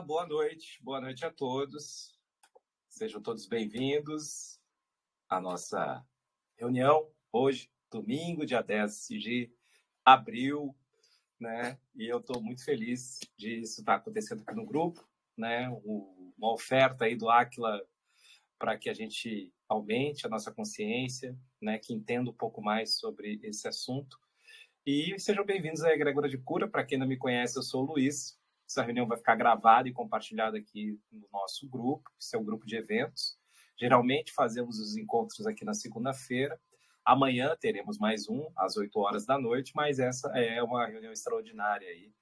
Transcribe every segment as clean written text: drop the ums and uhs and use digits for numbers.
Boa noite a todos. Sejam todos bem-vindos à nossa reunião hoje, domingo, dia 10 de abril, né? E eu estou muito feliz de isso estar acontecendo aqui no grupo, né? Uma oferta aí do Aquila para que a gente aumente a nossa consciência, né? Que entenda um pouco mais sobre esse assunto. E sejam bem-vindos à Egrégora de Cura. Para quem não me conhece, eu sou o Luiz. Essa reunião vai ficar gravada e compartilhada aqui no nosso grupo, esse é o grupo de eventos. Geralmente fazemos os encontros aqui na segunda-feira. Amanhã teremos mais um, às 8 horas da noite, mas essa é uma reunião extraordinária aí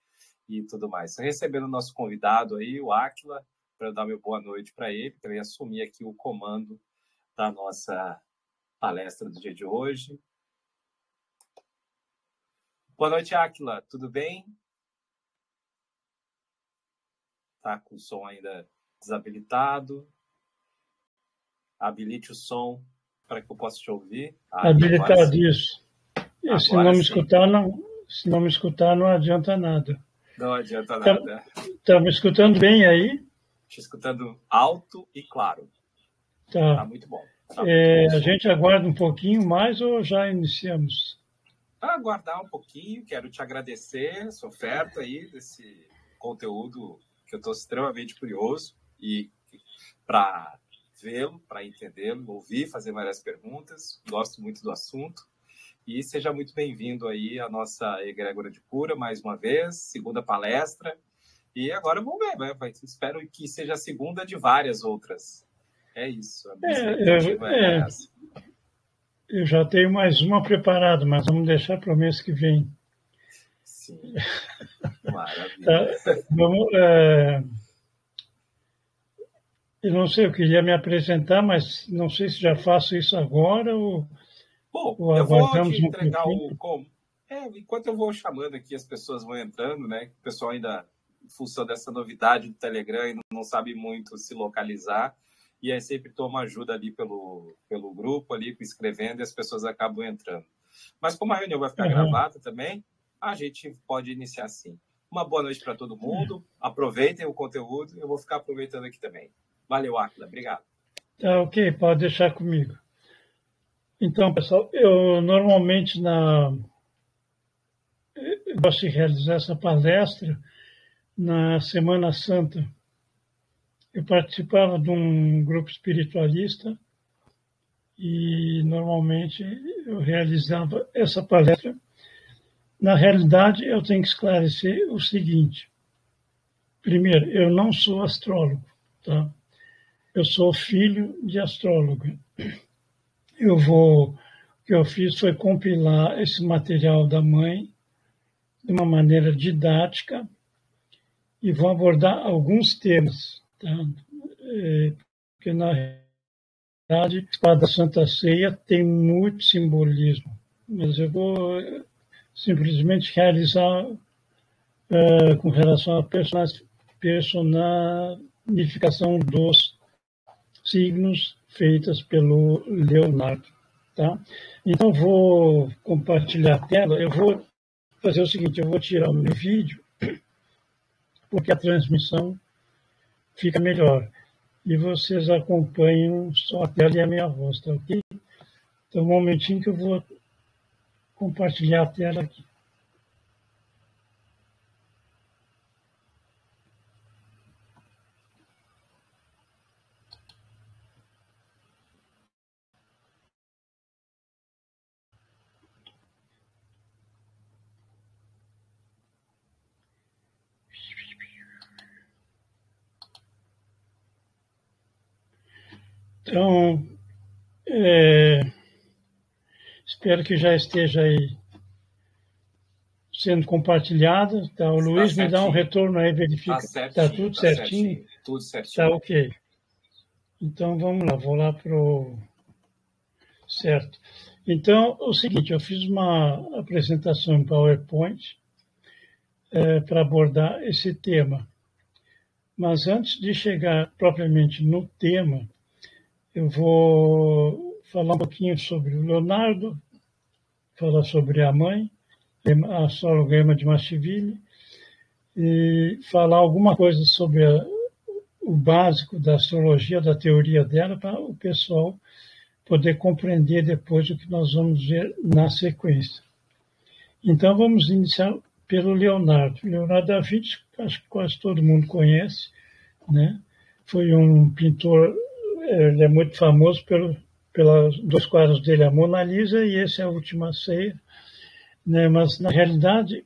e tudo mais. Recebendo o nosso convidado aí, o Aquila, para eu dar meu boa noite para ele, para ele assumir aqui o comando da nossa palestra do dia de hoje. Boa noite, Aquila. Tudo bem? Tá com o som ainda desabilitado. Habilite o som para que eu possa te ouvir. Habilitado, isso. E se não me escutar, não adianta nada. Não adianta nada. Tá me escutando bem aí? Te escutando alto e claro. Tá muito bom. A gente aguarda um pouquinho mais ou já iniciamos? Aguardar um pouquinho. Quero te agradecer essa oferta aí, desse conteúdo que eu estou extremamente curioso e para vê-lo, para entendê-lo, ouvir, fazer várias perguntas. Gosto muito do assunto. E seja muito bem-vindo aí à nossa Egrégora de Cura, mais uma vez, segunda palestra. E agora vamos ver, né? Espero que seja a segunda de várias outras. É isso, a minha expectativa é essa. Eu já tenho mais uma preparada, mas vamos deixar para o mês que vem. Sim, maravilha. Tá, vamos... Eu não sei, eu queria me apresentar, mas não sei se já faço isso agora ou... Bom, eu vou te entregar como. Enquanto eu vou chamando aqui, as pessoas vão entrando, né? O pessoal ainda, em função dessa novidade do Telegram, ainda não sabe muito se localizar. E aí sempre toma ajuda ali pelo grupo, ali escrevendo, e as pessoas acabam entrando. Mas como a reunião vai ficar gravada também, a gente pode iniciar assim. Uma boa noite para todo mundo. Aproveitem o conteúdo. Eu vou ficar aproveitando aqui também. Valeu, Aquila. Obrigado. Tá, ok. Pode deixar comigo. Então, pessoal, eu normalmente eu gosto de realizar essa palestra na Semana Santa. Eu participava de um grupo espiritualista e normalmente eu realizava essa palestra. Na realidade, eu tenho que esclarecer o seguinte. Primeiro, eu não sou astrólogo, tá? Eu sou filho de astrólogo. O que eu fiz foi compilar esse material da mãe de uma maneira didática e vou abordar alguns temas, tá? Porque, na realidade, a espada da Santa Ceia tem muito simbolismo, mas eu vou simplesmente realizar com relação à personificação dos signos feitas pelo Leonardo, tá? Então, vou compartilhar a tela. Eu vou fazer o seguinte, eu vou tirar o meu vídeo, porque a transmissão fica melhor. E vocês acompanham só a tela e a minha voz, tá ok? Então, um momentinho que eu vou compartilhar a tela aqui. Então, espero que já esteja aí sendo compartilhada. Tá? O Luiz me dá um retorno aí, verifica. Está tudo certinho? Tudo certinho. Tá ok. Então, vamos lá. Vou lá para o... Certo. Então, é o seguinte, eu fiz uma apresentação em PowerPoint para abordar esse tema. Mas antes de chegar propriamente no tema, eu vou falar um pouquinho sobre o Leonardo, falar sobre a mãe, a astróloga Emma de Marchiville, e falar alguma coisa sobre o básico da astrologia, da teoria dela, para o pessoal poder compreender depois o que nós vamos ver na sequência. Então, vamos iniciar pelo Leonardo. Leonardo da Vinci, acho que quase todo mundo conhece, né? Foi um pintor, ele é muito famoso pelos dois quadros dele, a Mona Lisa e esse é a Última Ceia, né? Mas, na realidade,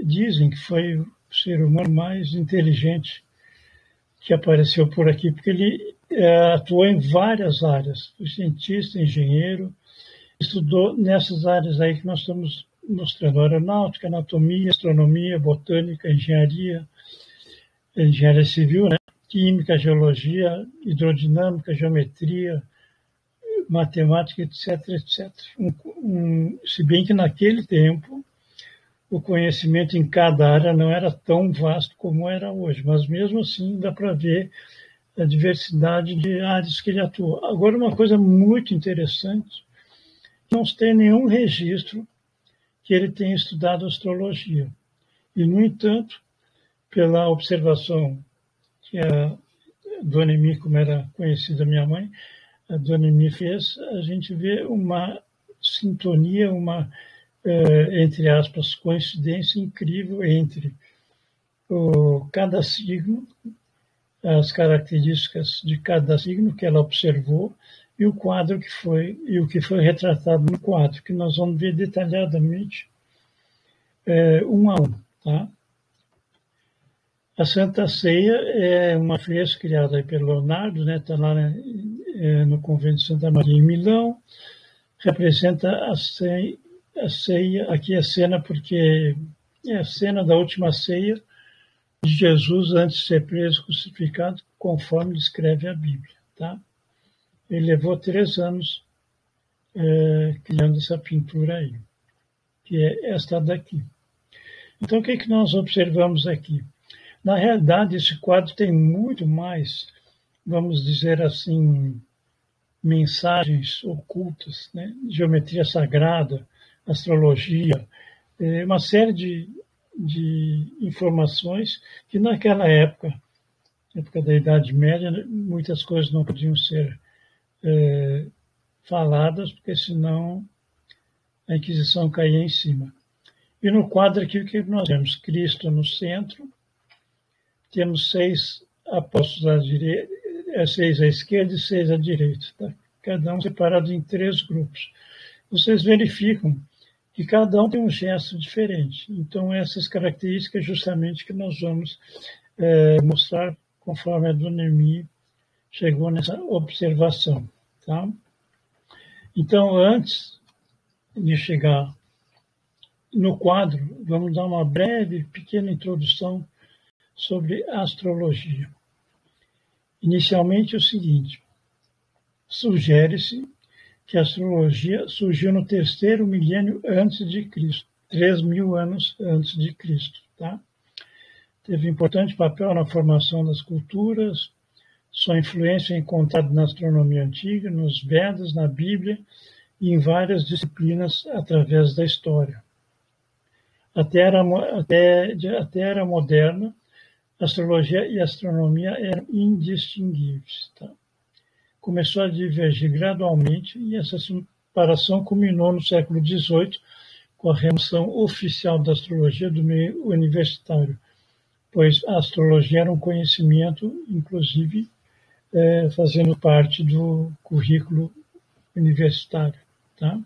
dizem que foi o ser humano mais inteligente que apareceu por aqui, porque ele atuou em várias áreas, foi cientista, engenheiro, estudou nessas áreas aí que nós estamos mostrando, aeronáutica, anatomia, astronomia, botânica, engenharia civil, né? Química, geologia, hidrodinâmica, geometria, matemática, etc, etc. Se bem que naquele tempo o conhecimento em cada área não era tão vasto como era hoje, mas mesmo assim dá para ver a diversidade de áreas que ele atua. Agora, uma coisa muito interessante, não se tem nenhum registro que ele tenha estudado astrologia. E, no entanto, pela observação que a Dona Emi, como era conhecida minha mãe, a Dona Emi fez, a gente vê uma sintonia, entre aspas, coincidência incrível entre cada signo, as características de cada signo que ela observou e o que foi retratado no quadro, que nós vamos ver detalhadamente um a um, tá? A Santa Ceia é uma fresca criada pelo Leonardo, né? Está lá no convento de Santa Maria em Milão, representa a ceia, aqui é a cena porque é a cena da última ceia de Jesus antes de ser preso e crucificado, conforme descreve a Bíblia, tá? Ele levou 3 anos criando essa pintura aí, que é esta daqui. Então, o que nós observamos aqui? Na realidade, esse quadro tem muito mais, vamos dizer assim, mensagens ocultas, né? Geometria sagrada, astrologia, uma série de informações que naquela época da Idade Média, muitas coisas não podiam ser faladas, porque senão a Inquisição caía em cima. E no quadro aqui, o que nós temos? Cristo no centro, temos 6 apóstolos à direita, 6 à esquerda e 6 à direita, tá? Cada um separado em 3 grupos. Vocês verificam que cada um tem um gesto diferente. Então, essas características justamente que nós vamos mostrar conforme a Dona Emi chegou nessa observação, tá? Então, antes de chegar no quadro, vamos dar uma breve, pequena introdução sobre astrologia. Inicialmente, é o seguinte: sugere-se que a astrologia surgiu no 3º milênio antes de Cristo, 3.000 anos antes de Cristo, tá? Teve importante papel na formação das culturas, sua influência é encontrada na astronomia antiga, nos Vedas, na Bíblia e em várias disciplinas através da história. Até a era moderna, astrologia e astronomia eram indistinguíveis, tá? Começou a divergir gradualmente e essa separação culminou no século XVIII com a remoção oficial da astrologia do meio universitário, pois a astrologia era um conhecimento, inclusive, fazendo parte do currículo universitário, tá?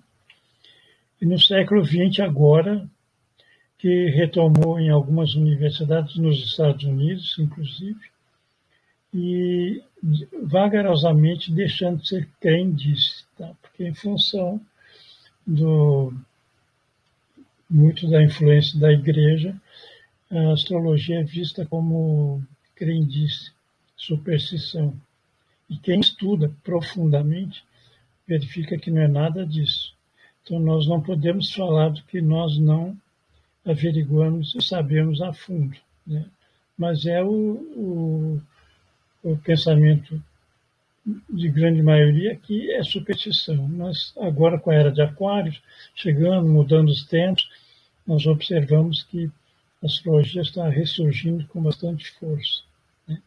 E no século XX, agora, que retomou em algumas universidades nos Estados Unidos, inclusive, e vagarosamente deixando de ser crendice, tá? Porque em função muito da influência da igreja, a astrologia é vista como crendice, superstição. E quem estuda profundamente verifica que não é nada disso. Então nós não podemos falar do que nós não averiguamos e sabemos a fundo, né? Mas é o pensamento de grande maioria que é superstição. Mas agora, com a era de Aquários, chegando, mudando os tempos, nós observamos que A astrologia está ressurgindo com bastante força, né?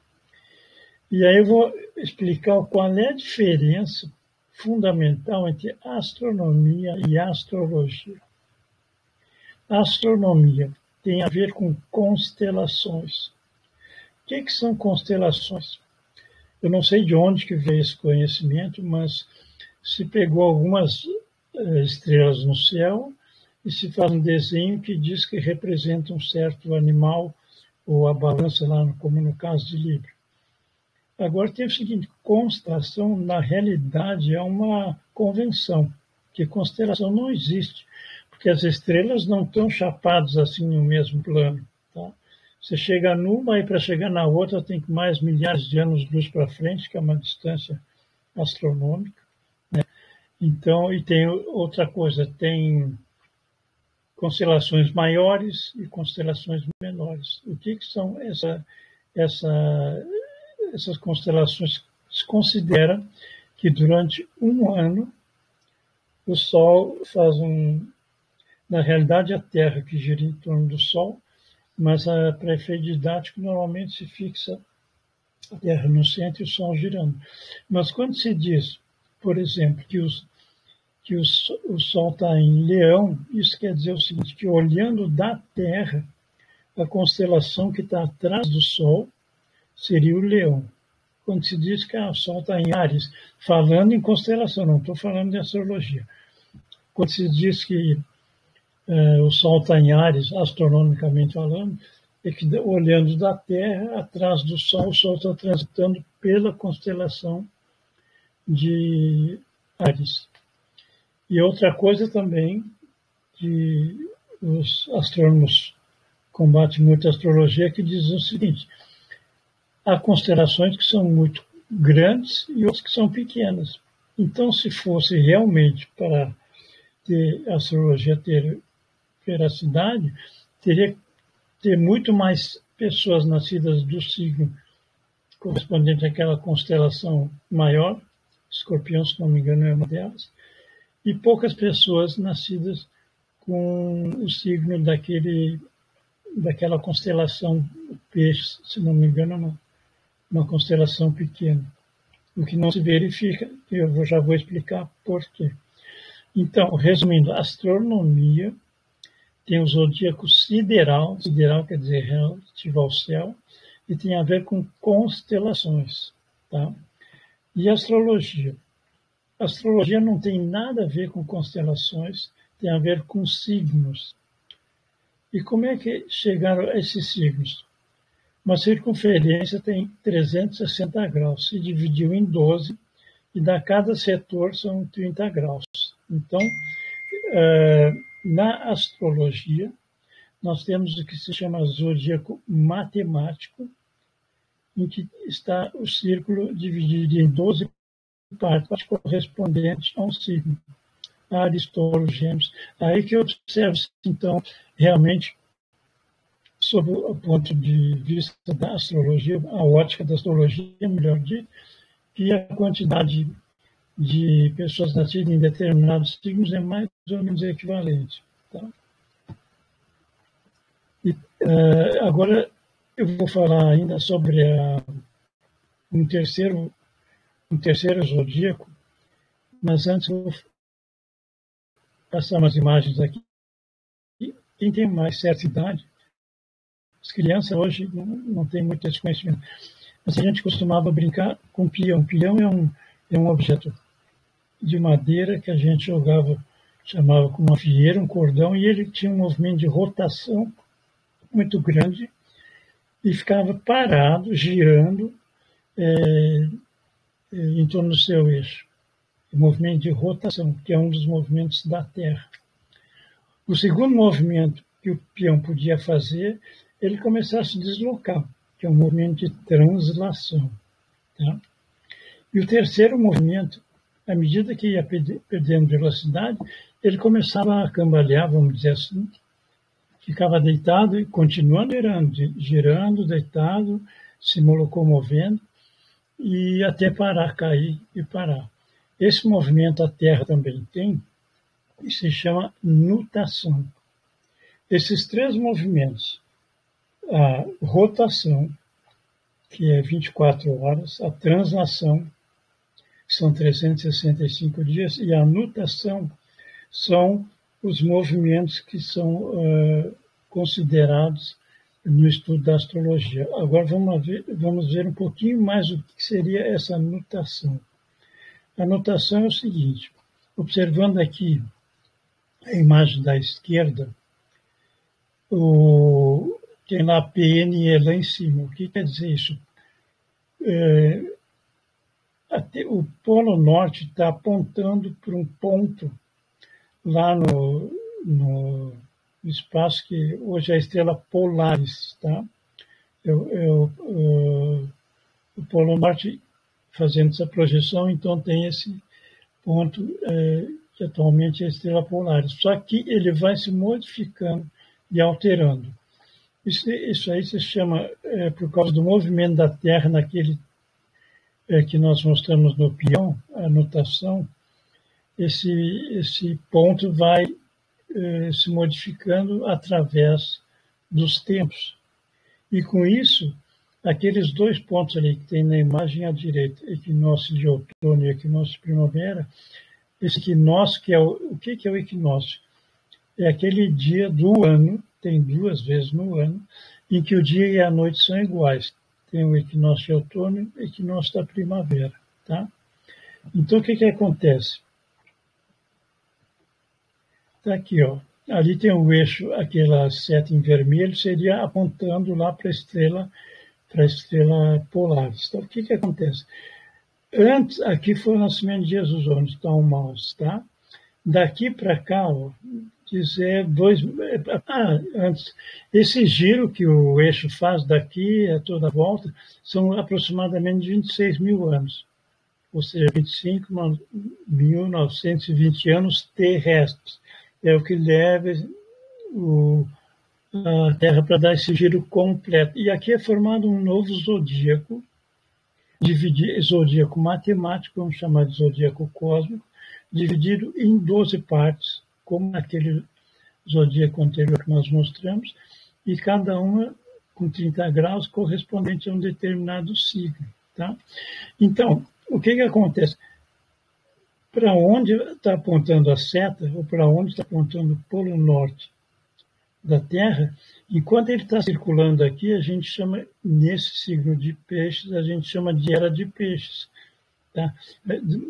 E aí eu vou explicar qual é a diferença fundamental entre astronomia e astrologia. A astronomia tem a ver com constelações. O que são constelações? Eu não sei de onde que veio esse conhecimento, mas se pegou algumas estrelas no céu e se faz um desenho que diz que representa um certo animal ou a balança lá, como no caso de Libra. Agora tem o seguinte, constelação na realidade é uma convenção, que constelação não existe, porque as estrelas não estão chapadas assim no mesmo plano, tá? Você chega numa e para chegar na outra tem mais milhares de anos-luz para frente, que é uma distância astronômica, né? Então, e tem outra coisa, tem constelações maiores e constelações menores. O que são essas constelações? Se considera que durante um ano o Sol faz na realidade a Terra que gira em torno do Sol, mas para efeito didático normalmente se fixa a Terra no centro e o Sol girando. Mas quando se diz, por exemplo, que o Sol está em Leão, isso quer dizer o seguinte, que olhando da Terra, a constelação que está atrás do Sol seria o Leão. Quando se diz que o Sol está em Áries, falando em constelação, não estou falando de astrologia. Quando se diz que o Sol está em Áries, astronomicamente falando, é que olhando da Terra, atrás do Sol, o Sol está transitando pela constelação de Áries. E outra coisa também, que os astrônomos combatem muito a astrologia, que diz o seguinte, há constelações que são muito grandes e outras que são pequenas. Então, se fosse realmente para a astrologia ter veracidade, teria que ter muito mais pessoas nascidas do signo correspondente àquela constelação maior, Escorpião, se não me engano, é uma delas, e poucas pessoas nascidas com o signo daquela constelação Peixe, se não me engano, uma constelação pequena. O que não se verifica, eu já vou explicar por quê. Então, resumindo, a astronomia tem o zodíaco sideral quer dizer relativo ao céu, e tem a ver com constelações, tá? E a astrologia? A astrologia não tem nada a ver com constelações, tem a ver com signos. E como é que chegaram a esses signos? Uma circunferência tem 360 graus, se dividiu em 12, e cada setor são 30 graus. Então, na astrologia, nós temos o que se chama zodíaco matemático, em que está o círculo dividido em 12 partes correspondentes a um signo. Áries, Touro, Gêmeos. Aí que observa, então, realmente, sob o ponto de vista da astrologia, a ótica da astrologia, melhor dito, que a quantidade de pessoas nascidas em determinados signos é mais ou menos equivalente. Tá? E, agora eu vou falar ainda sobre um terceiro zodíaco, mas antes eu vou passar umas imagens aqui. Quem tem mais certa idade, as crianças hoje não têm muito esse conhecimento, mas a gente costumava brincar com peão. Peão é um objeto de madeira que a gente chamava com uma fieira, um cordão, e ele tinha um movimento de rotação muito grande e ficava parado, girando em torno do seu eixo. O movimento de rotação, que é um dos movimentos da Terra. O segundo movimento que o peão podia fazer, ele começar a se deslocar, que é um movimento de translação. Tá? E o terceiro movimento, à medida que ia perdendo velocidade, ele começava a cambalear, vamos dizer assim, ficava deitado e continuando girando, deitado, se locomovendo, e até parar, cair e parar. Esse movimento a Terra também tem, e se chama nutação. Esses três movimentos, a rotação, que é 24 horas, a translação, que são 365 dias, e a nutação são os movimentos que são considerados no estudo da astrologia. Agora vamos ver um pouquinho mais o que seria essa nutação. A nutação é o seguinte, observando aqui a imagem da esquerda, tem lá PNE lá em cima. O que quer dizer isso? O Polo Norte está apontando para um ponto lá no espaço que hoje é a estrela Polaris, tá? O Polo Norte fazendo essa projeção, então tem esse ponto que atualmente é a estrela Polaris. Só que ele vai se modificando e alterando. Isso aí se chama, por causa do movimento da Terra naquele que nós mostramos no peão, a notação, esse ponto vai se modificando através dos tempos. E com isso, aqueles dois pontos ali que tem na imagem à direita, equinócio de outono e equinócio de primavera, esse equinócio, que é o que é o equinócio? É aquele dia do ano, tem 2 vezes no ano, em que o dia e a noite são iguais. Tem o equinócio de outono e o equinócio da primavera, tá? Então, o que acontece? Está aqui, ó. Ali tem o eixo, aquela seta em vermelho, seria apontando lá para a estrela Polaris. Então, o que acontece? Antes, aqui foi o nascimento de Jesus, onde está o mouse, tá? Daqui para cá, ó, dizer antes, esse giro que o eixo faz daqui a toda a volta são aproximadamente 26 mil anos, ou seja, 25.920 anos terrestres. É o que leva a Terra para dar esse giro completo. E aqui é formado um novo zodíaco, zodíaco matemático, vamos chamar de zodíaco cósmico, dividido em 12 partes, como naquele zodíaco anterior que nós mostramos, e cada uma com 30 graus correspondente a um determinado signo. Tá? Então, o que acontece? Para onde está apontando a seta, ou para onde está apontando o polo norte da Terra, enquanto ele está circulando aqui, a gente chama, nesse signo de peixes, a gente chama de era de peixes. Tá?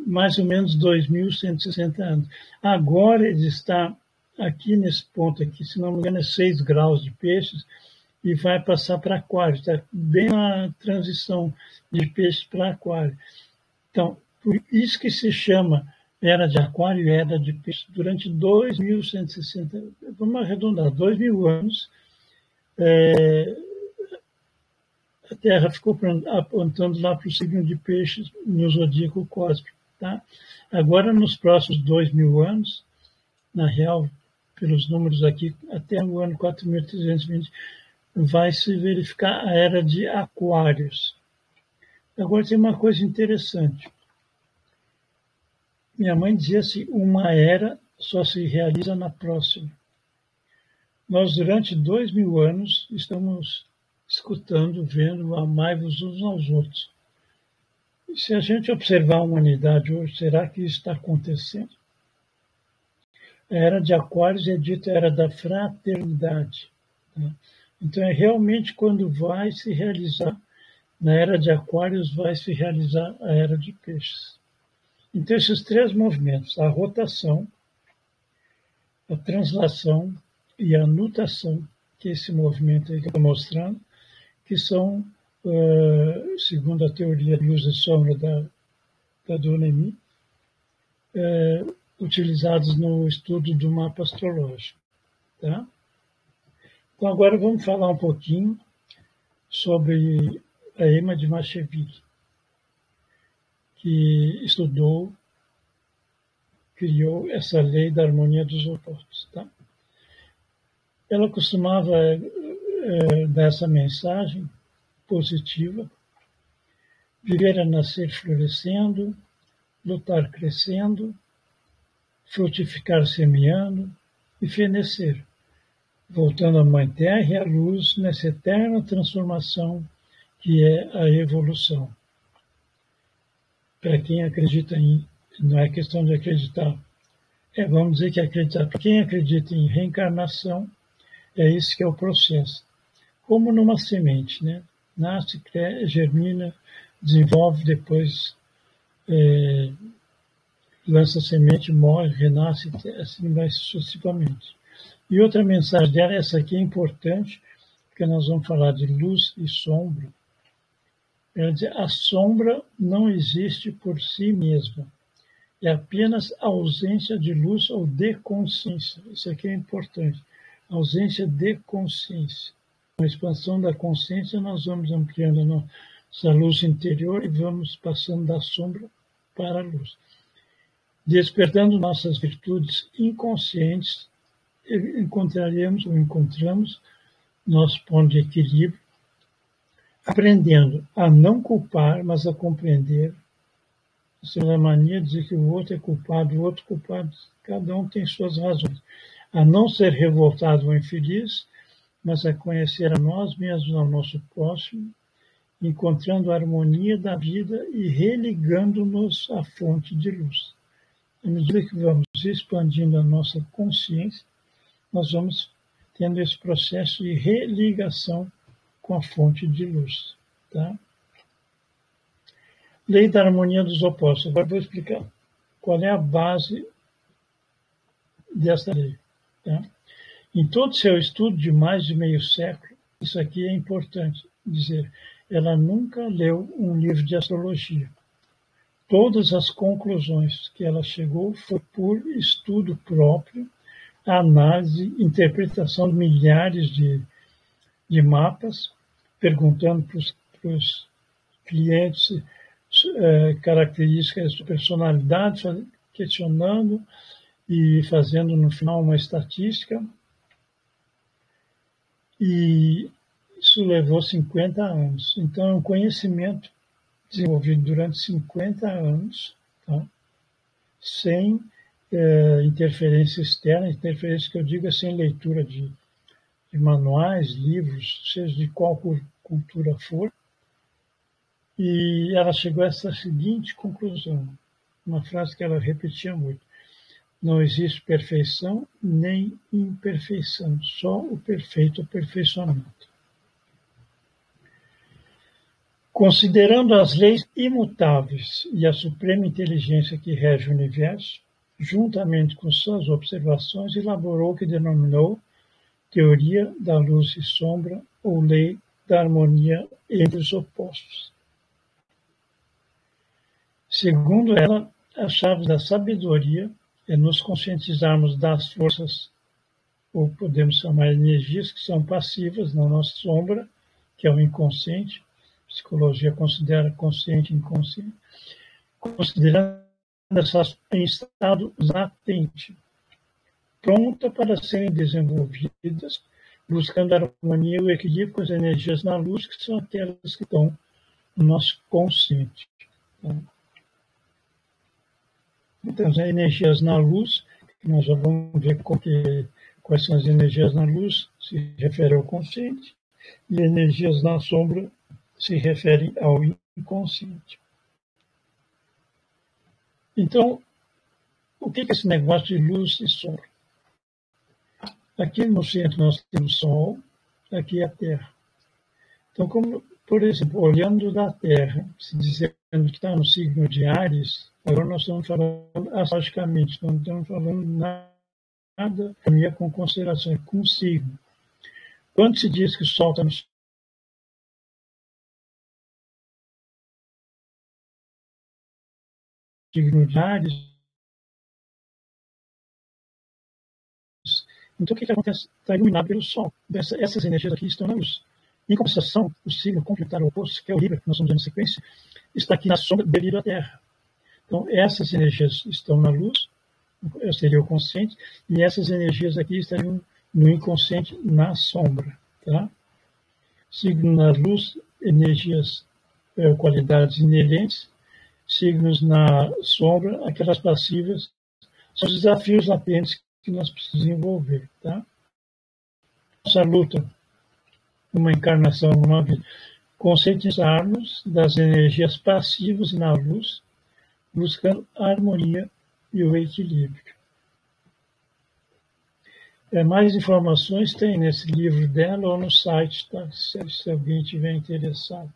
Mais ou menos 2.160 anos. Agora ele está aqui nesse ponto aqui, se não me engano é 6 graus de peixes, e vai passar para aquário. Está bem na transição de peixes para aquário. Então, por isso que se chama era de aquário e era de peixe. Durante 2.160, vamos arredondar, 2.000 anos, a Terra ficou apontando lá para o signo de peixes no zodíaco cósmico. Tá? Agora, nos próximos 2.000 anos, na real, pelos números aqui, até o ano 4.320, vai se verificar a era de aquários. Agora, tem uma coisa interessante. Minha mãe dizia assim, uma era só se realiza na próxima. Nós, durante 2.000 anos, estamos escutando, vendo, amai-vos uns aos outros. E se a gente observar a humanidade hoje, será que isso está acontecendo? A era de Aquários é dita era da fraternidade. Tá? Então, é realmente quando vai se realizar, na era de Aquários, vai se realizar a era de Peixes. Então, esses 3 movimentos, a rotação, a translação e a nutação, que é esse movimento aí que eu estou mostrando, que são, segundo a teoria de luz e sombra da Dona Emi, utilizados no estudo do mapa astrológico. Tá? Então, agora vamos falar um pouquinho sobre a Emma de Marcheville, que criou essa lei da harmonia dos opostos. Tá? Ela costumava dar essa mensagem positiva: viver a nascer florescendo, lutar crescendo, frutificar semeando e fenecer. voltando à Mãe Terra e à luz nessa eterna transformação que é a evolução. Para quem acredita não é questão de acreditar, vamos dizer que acreditar. Para quem acredita em reencarnação, é isso que é o processo. Como numa semente, né? Nasce, cresce, germina, desenvolve, depois lança semente, morre, renasce, assim vai sucessivamente. E outra mensagem dela, essa aqui é importante, porque nós vamos falar de luz e sombra. Ela diz, a sombra não existe por si mesma. É apenas a ausência de luz ou de consciência. Isso aqui é importante. Ausência de consciência. Com a expansão da consciência, nós vamos ampliando a nossa luz interior e vamos passando da sombra para a luz. Despertando nossas virtudes inconscientes, encontramos nosso ponto de equilíbrio, aprendendo a não culpar, mas a compreender. Essa é a mania de dizer que o outro é culpado, o outro culpado. Cada um tem suas razões. A não ser revoltado ou infeliz, mas a conhecer a nós mesmos, ao nosso próximo, encontrando a harmonia da vida e religando-nos à fonte de luz. À medida que vamos expandindo a nossa consciência, nós vamos tendo esse processo de religação com a fonte de luz. Tá? Lei da harmonia dos opostos. Agora vou explicar qual é a base dessa lei. Tá? Em todo seu estudo de mais de meio século, isso aqui é importante dizer, ela nunca leu um livro de astrologia. Todas as conclusões que ela chegou foi por estudo próprio, análise, interpretação de milhares de mapas, perguntando para os clientes características de personalidade, questionando e fazendo no final uma estatística. E isso levou 50 anos. Então é um conhecimento desenvolvido durante 50 anos, tá? Sem interferência externa, interferência que eu digo é sem leitura de manuais, livros, seja de qual cultura for. E ela chegou a essa seguinte conclusão, uma frase que ela repetia muito: não existe perfeição nem imperfeição, só o perfeito aperfeiçoamento. Considerando as leis imutáveis e a suprema inteligência que rege o universo, juntamente com suas observações, elaborou o que denominou teoria da luz e sombra ou lei da harmonia entre os opostos. Segundo ela, a chave da sabedoria é nos conscientizarmos das forças, ou podemos chamar energias, que são passivas na nossa sombra, que é o inconsciente. A psicologia considera consciente e inconsciente, considerando essas em estado latente, pronta para serem desenvolvidas, buscando a harmonia e o equilíbrio com as energias na luz, que são aquelas que estão no nosso consciente. Então, as energias na luz, que nós já vamos ver quais são as energias na luz, se refere ao consciente, e energias na sombra se referem ao inconsciente. Então, o que é esse negócio de luz e sombra? Aqui no centro nós temos o Sol, aqui é a Terra. Então, como, por exemplo, olhando da Terra, se dizendo que está no signo de Áries, agora nós estamos falando astrologicamente, não estamos falando nada com consideração, com signo. Quando se diz que o Sol está no signo de Áries, então o que acontece? Está iluminado pelo Sol. Essas energias aqui estão na luz. Em compensação, o signo complementar oposto, que é o Libra, que nós estamos vendo na sequência, está aqui na sombra devido à Terra. Então, essas energias estão na luz, seria o consciente, e essas energias aqui estariam no inconsciente, na sombra. Tá? Signo na luz, energias, qualidades inerentes. Signos na sombra, aquelas passivas, são os desafios latentes que nós precisamos desenvolver. Tá? nossa luta, uma encarnação, uma vida, conscientizarmos das energias passivas na luz, buscando a harmonia e o equilíbrio. Mais informações tem nesse livro dela ou no site, tá? Se alguém tiver interessado.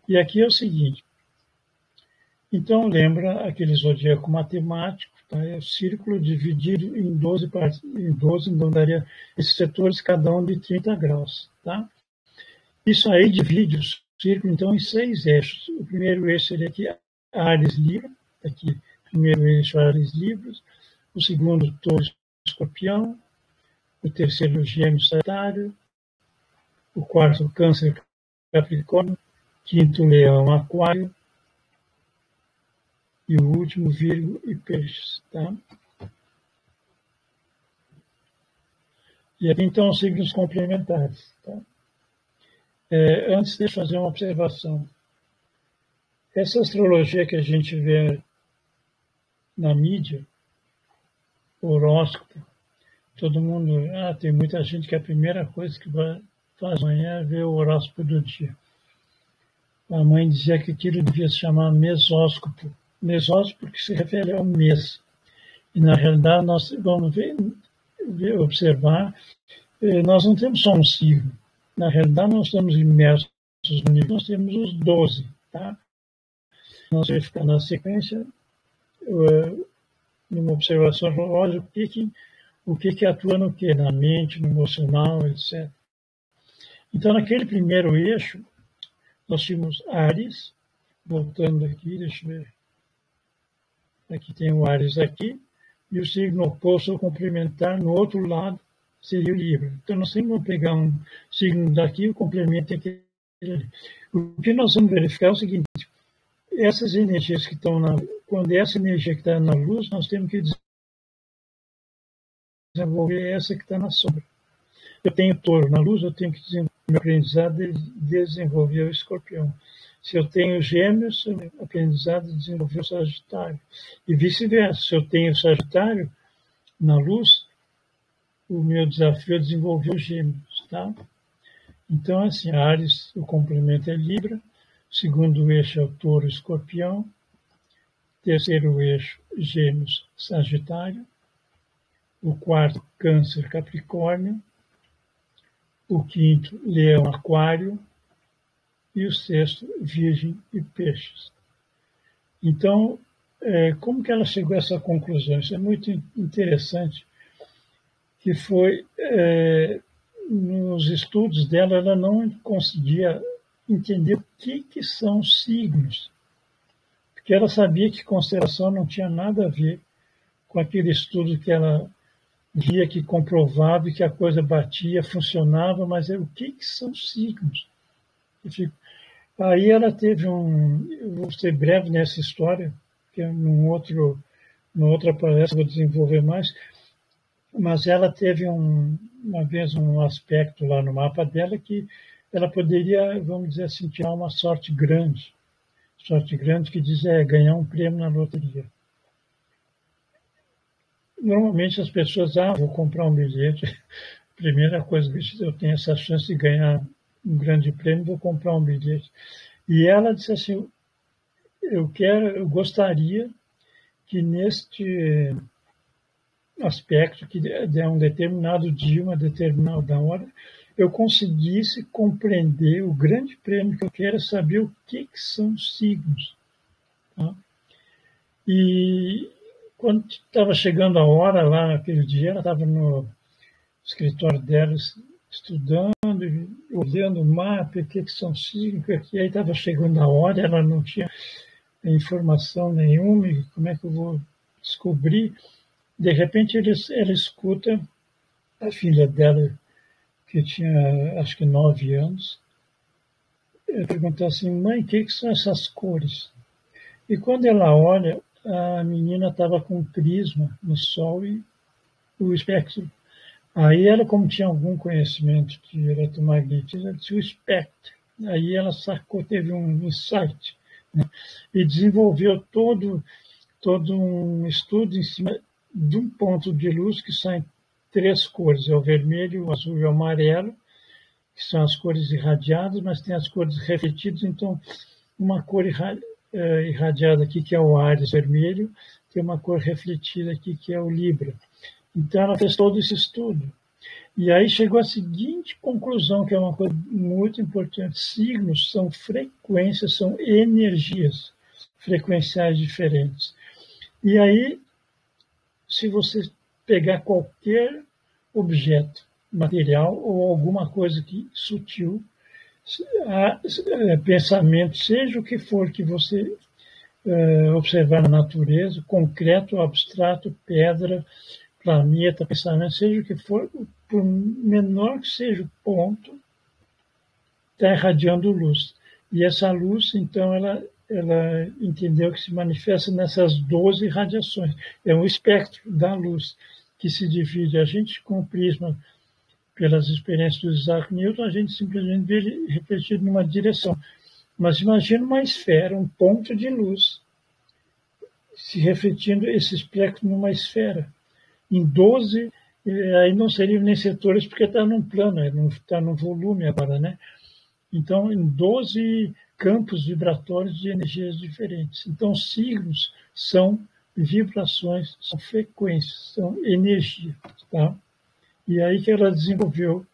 E aqui é o seguinte. Então, lembra aquele zodíaco matemático, tá? É o círculo dividido em 12 partes, em 12, então daria esses setores, cada um de 30 graus, tá? Isso aí divide o círculo, então, em 6 eixos. O primeiro eixo seria aqui, Áries Libra, aqui, primeiro eixo, Áries Libra. O segundo, Touro Escorpião. O terceiro, Gêmeos Sagitário. O quarto, Câncer Capricórnio. Quinto, Leão Aquário. E o último, Virgo e Peixes, tá? E aqui, então, os signos complementares, tá? Antes, deixa eu fazer uma observação. Essa astrologia que a gente vê na mídia, horóscopo, todo mundo, tem muita gente que a primeira coisa que faz amanhã é ver o horóscopo do dia. A mãe dizia que aquilo devia se chamar mesóscopo. Mesóscopo porque se refere ao mês. E, na realidade, nós vamos observar, nós não temos só um signo. Na realidade, nós estamos imersos no nível, nós temos os 12, tá? Nós vamos ficar na sequência, numa observação astrológica, o que atua no quê? Na mente, no emocional, etc. Então, naquele primeiro eixo, nós tínhamos Áries, voltando aqui, deixa eu ver. Aqui tem o Áries aqui, e o signo oposto complementar no outro lado seria o Libra. Então, nós sempre vamos pegar um signo daqui e o complemento aquele ali. O que nós vamos verificar é o seguinte, essas energias que estão quando essa energia que está na luz, nós temos que desenvolver essa que está na sombra. Eu tenho Touro na luz, eu tenho que desenvolver meu aprendizado de desenvolver o Escorpião. Se eu tenho Gêmeos, o aprendizado de desenvolver o Sagitário. E vice-versa. Se eu tenho Sagitário na luz, o meu desafio é desenvolver os Gêmeos, tá? Então, assim, Áries, o complemento é Libra. O segundo eixo é o Touro Escorpião. Terceiro eixo, Gêmeos Sagitário. O quarto, Câncer Capricórnio. O quinto, Leão Aquário. E o sexto, Virgem e Peixes. Então, como que ela chegou a essa conclusão? Isso é muito interessante, que foi, nos estudos dela, ela não conseguia entender o que são signos, porque ela sabia que constelação não tinha nada a ver com aquele estudo que ela via, que comprovava e que a coisa batia, funcionava, mas o que são signos? Aí ela teve eu vou ser breve nessa história, que numa outra palestra vou desenvolver mais, mas ela teve uma vez um aspecto lá no mapa dela que ela poderia, vamos dizer assim, tirar uma sorte grande que diz ganhar um prêmio na loteria. Normalmente as pessoas, vou comprar um bilhete, primeira coisa que eu tenho essa chance de ganhar um grande prêmio, vou comprar um bilhete. E ela disse assim, eu gostaria que neste aspecto, que der um determinado dia, uma determinada hora, eu conseguisse compreender o grande prêmio que eu quero, saber o que são signos. Tá? E quando estava chegando a hora lá naquele dia, ela estava no escritório dela estudando, olhando o mapa, o que são signos, e aí estava chegando a hora, ela não tinha informação nenhuma, e como é que eu vou descobrir? De repente ela escuta a filha dela, que tinha acho que 9 anos, perguntar assim, mãe, o que são essas cores? E quando ela olha, a menina estava com um prisma no sol e o espectro. Aí ela, como tinha algum conhecimento de eletromagnetismo, ela disse o espectro. Aí ela sacou, teve um insight, né? E desenvolveu todo um estudo em cima de um ponto de luz que sai três cores, é o vermelho, o azul e o amarelo, que são as cores irradiadas, mas tem as cores refletidas. Então, uma cor irradiada aqui, que é o Áries vermelho, tem uma cor refletida aqui, que é o Libra. Então, ela fez todo esse estudo. E aí chegou à seguinte conclusão, que é uma coisa muito importante: signos são frequências, são energias frequenciais diferentes. E aí, se você pegar qualquer objeto, material ou alguma coisa que sutil, pensamento, seja o que for que você observar na natureza, concreto, abstrato, pedra, planeta, pensamento, seja o que for, por menor que seja o ponto, está irradiando luz. E essa luz, então, ela entendeu que se manifesta nessas 12 radiações. É um espectro da luz que se divide. A gente, com o prisma, pelas experiências do Isaac Newton, a gente simplesmente vê ele refletido numa direção. Mas imagina uma esfera, um ponto de luz, se refletindo esse espectro numa esfera. Em 12, aí não seriam nem setores, porque está num plano, está num volume agora, né? Então, em 12 campos vibratórios de energias diferentes. Então, signos são vibrações, são frequências, são energia, tá? E aí que ela desenvolveu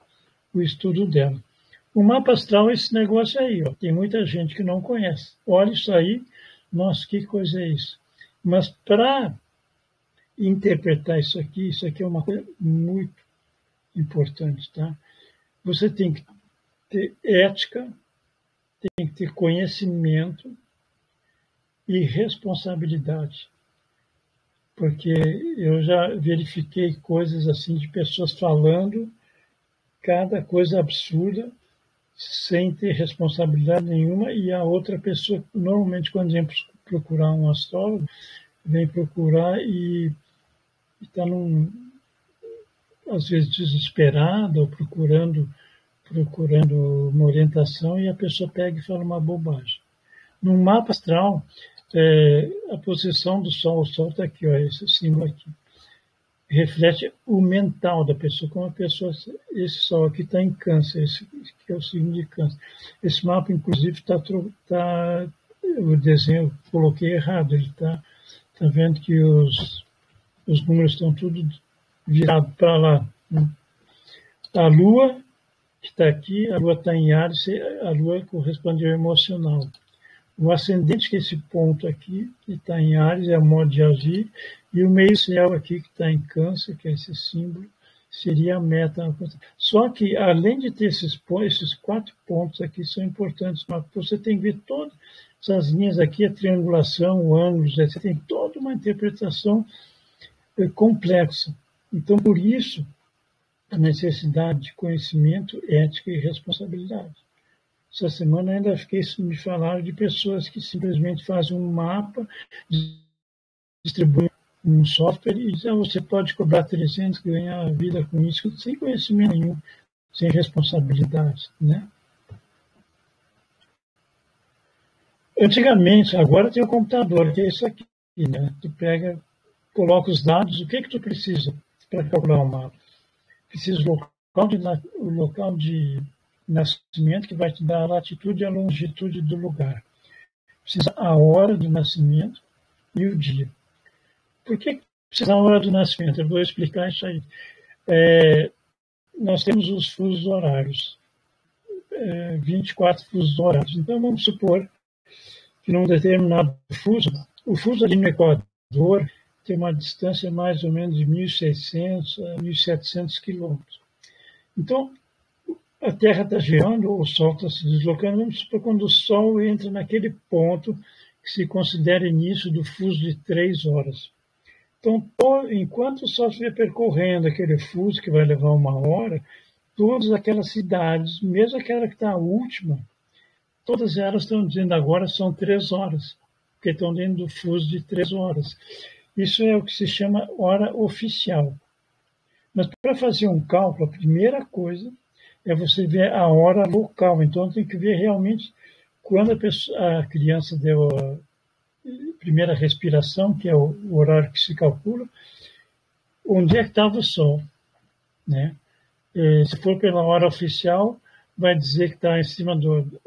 o estudo dela. O mapa astral é esse negócio aí, ó. Tem muita gente que não conhece. Olha isso aí, nossa, que coisa é isso? Mas para interpretar isso aqui é uma coisa muito importante, tá? Você tem que ter ética, tem que ter conhecimento e responsabilidade. Porque eu já verifiquei coisas assim de pessoas falando cada coisa absurda, sem ter responsabilidade nenhuma, e a outra pessoa, normalmente, quando vem procurar um astrólogo, vem procurar e está, às vezes, desesperada ou procurando uma orientação, e a pessoa pega e fala uma bobagem. No mapa astral, a posição do Sol, o Sol está aqui, ó, esse símbolo aqui, reflete o mental da pessoa, como a pessoa, esse Sol aqui está em Câncer, esse que é o signo de Câncer. Esse mapa, inclusive, o desenho eu coloquei errado, ele está vendo que os números estão tudo virados para lá, né? A Lua, que está aqui, a Lua está em Áries, a Lua corresponde ao emocional. O ascendente, que é esse ponto aqui, que está em Áries, é o modo de agir, e o meio-céu aqui, que está em Câncer, que é esse símbolo, seria a meta. Só que, além de ter esses 4 pontos aqui, são importantes, mas você tem que ver todas essas linhas aqui, a triangulação, ângulos, etc. Tem toda uma interpretação complexa. Então, por isso, a necessidade de conhecimento, ética e responsabilidade. Essa semana ainda me falaram de pessoas que simplesmente fazem um mapa, distribuem um software e dizem, você pode cobrar 300, ganhar a vida com isso, sem conhecimento nenhum, sem responsabilidade, né? Antigamente, agora tem o computador, que é isso aqui, né? Tu pega, coloca os dados, o que tu precisa para calcular um mapa? Precisa o local de nascimento, que vai te dar a latitude e a longitude do lugar. Precisa a hora do nascimento e o dia. Por que precisa a hora do nascimento? Eu vou explicar isso aí. Nós temos os fusos horários, 24 fusos horários. Então, vamos supor que num determinado fuso, o fuso ali no Equador tem uma distância mais ou menos de 1.600 a 1.700 quilômetros. Então, a Terra está girando, o Sol está se deslocando. Vamos supor quando o Sol entra naquele ponto que se considera início do fuso de 3 horas. Então, enquanto o Sol estiver percorrendo aquele fuso, que vai levar 1 hora, todas aquelas cidades, mesmo aquela que está a última, todas elas estão dizendo agora são 3 horas, porque estão dentro do fuso de 3 horas. Isso é o que se chama hora oficial. Mas para fazer um cálculo, a primeira coisa é você ver a hora local. Então, tem que ver realmente quando a criança deu a primeira respiração, que é o horário que se calcula, onde é que estava o Sol. né? E, se for pela hora oficial, vai dizer que está em cima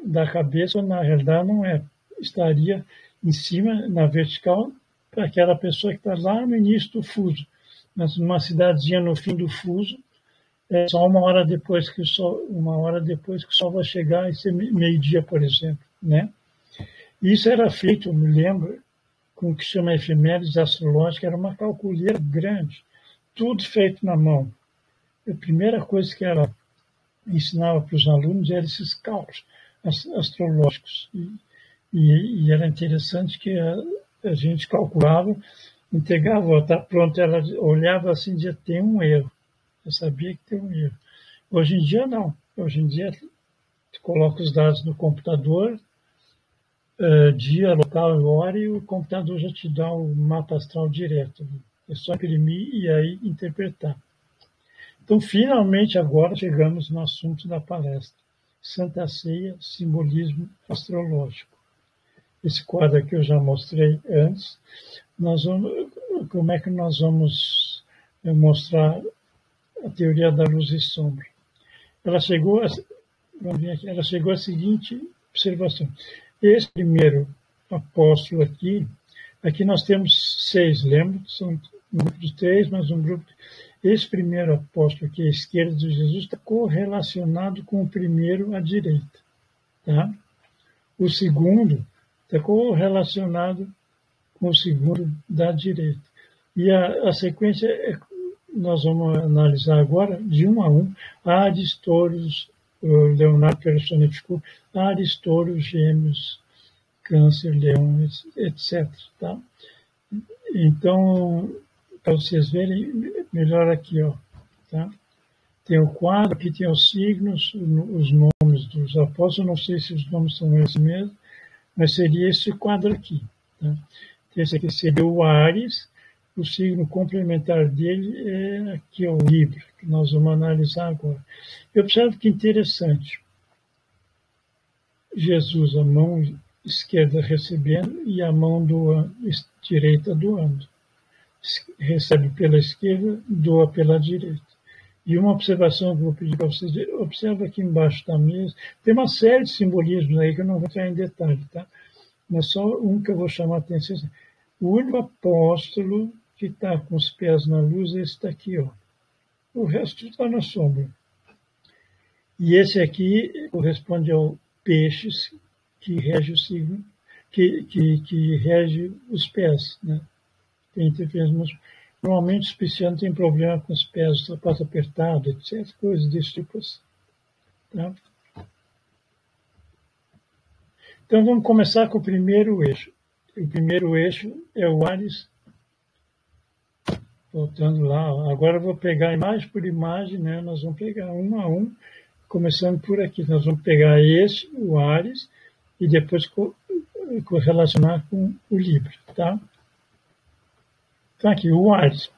da cabeça, na realidade não é. Estaria em cima, na vertical, para aquela pessoa que está lá no início do fuso. Mas numa cidadezinha no fim do fuso, é só uma hora depois que o sol vai chegar e ser meio-dia, por exemplo, né? Isso era feito, eu me lembro, com o que chama efemérides astrológica, era uma calculeira grande, tudo feito na mão. A primeira coisa que ela ensinava para os alunos eram esses cálculos astrológicos. E era interessante que a gente calculava, entregava, está pronto, ela olhava assim e dizia, tem um erro. Eu sabia que tem um erro. Hoje em dia, não. Hoje em dia, tu coloca os dados no computador, dia, local e hora, e o computador já te dá o mapa astral direto. É só imprimir e aí interpretar. Então, finalmente, agora chegamos no assunto da palestra. Santa Ceia, simbolismo astrológico. Esse quadro aqui eu já mostrei antes. Como é que nós vamos mostrar a teoria da luz e sombra? Ela chegou à seguinte observação. Esse primeiro apóstolo aqui nós temos 6, lembra? São um grupo de 3, mas um grupo. Esse primeiro apóstolo aqui à esquerda de Jesus está correlacionado com o primeiro à direita. Tá? O segundo está correlacionado com o segundo da direita. E a sequência nós vamos analisar agora, de um a um, Áries, Touros, Leonardo personificou, Áries, Touros, Gêmeos, Câncer, Leão, etc. Tá? Então, para vocês verem, melhor aqui, ó, tá? Tem o quadro, aqui tem os signos, os nomes dos apóstolos, não sei se os nomes são esses mesmos, mas seria esse quadro aqui. Tá? Esse aqui seria o Áries, o signo complementar dele é aqui, o Libra, que nós vamos analisar agora. Eu observo que interessante. Jesus, a mão esquerda recebendo e a mão direita doando. Recebe pela esquerda, doa pela direita. E uma observação que eu vou pedir para vocês, observa aqui embaixo da mesa, tem uma série de simbolismos aí que eu não vou entrar em detalhe, tá? Mas só um que eu vou chamar a atenção. O único apóstolo que está com os pés na luz é esse daqui, ó. O resto está na sombra. E esse aqui corresponde ao peixes, que rege o signo, que rege os pés, né? Normalmente os piscianos têm problema com os pés, sapato apertado, etc. Coisas desse tipo assim. Tá? Então vamos começar com o primeiro eixo. O primeiro eixo é o Áries. Voltando lá, agora eu vou pegar imagem por imagem, né? Nós vamos pegar um a um, começando por aqui. Nós vamos pegar esse, o Áries, e depois correlacionar com o Libra, tá? Então aqui, o Áries.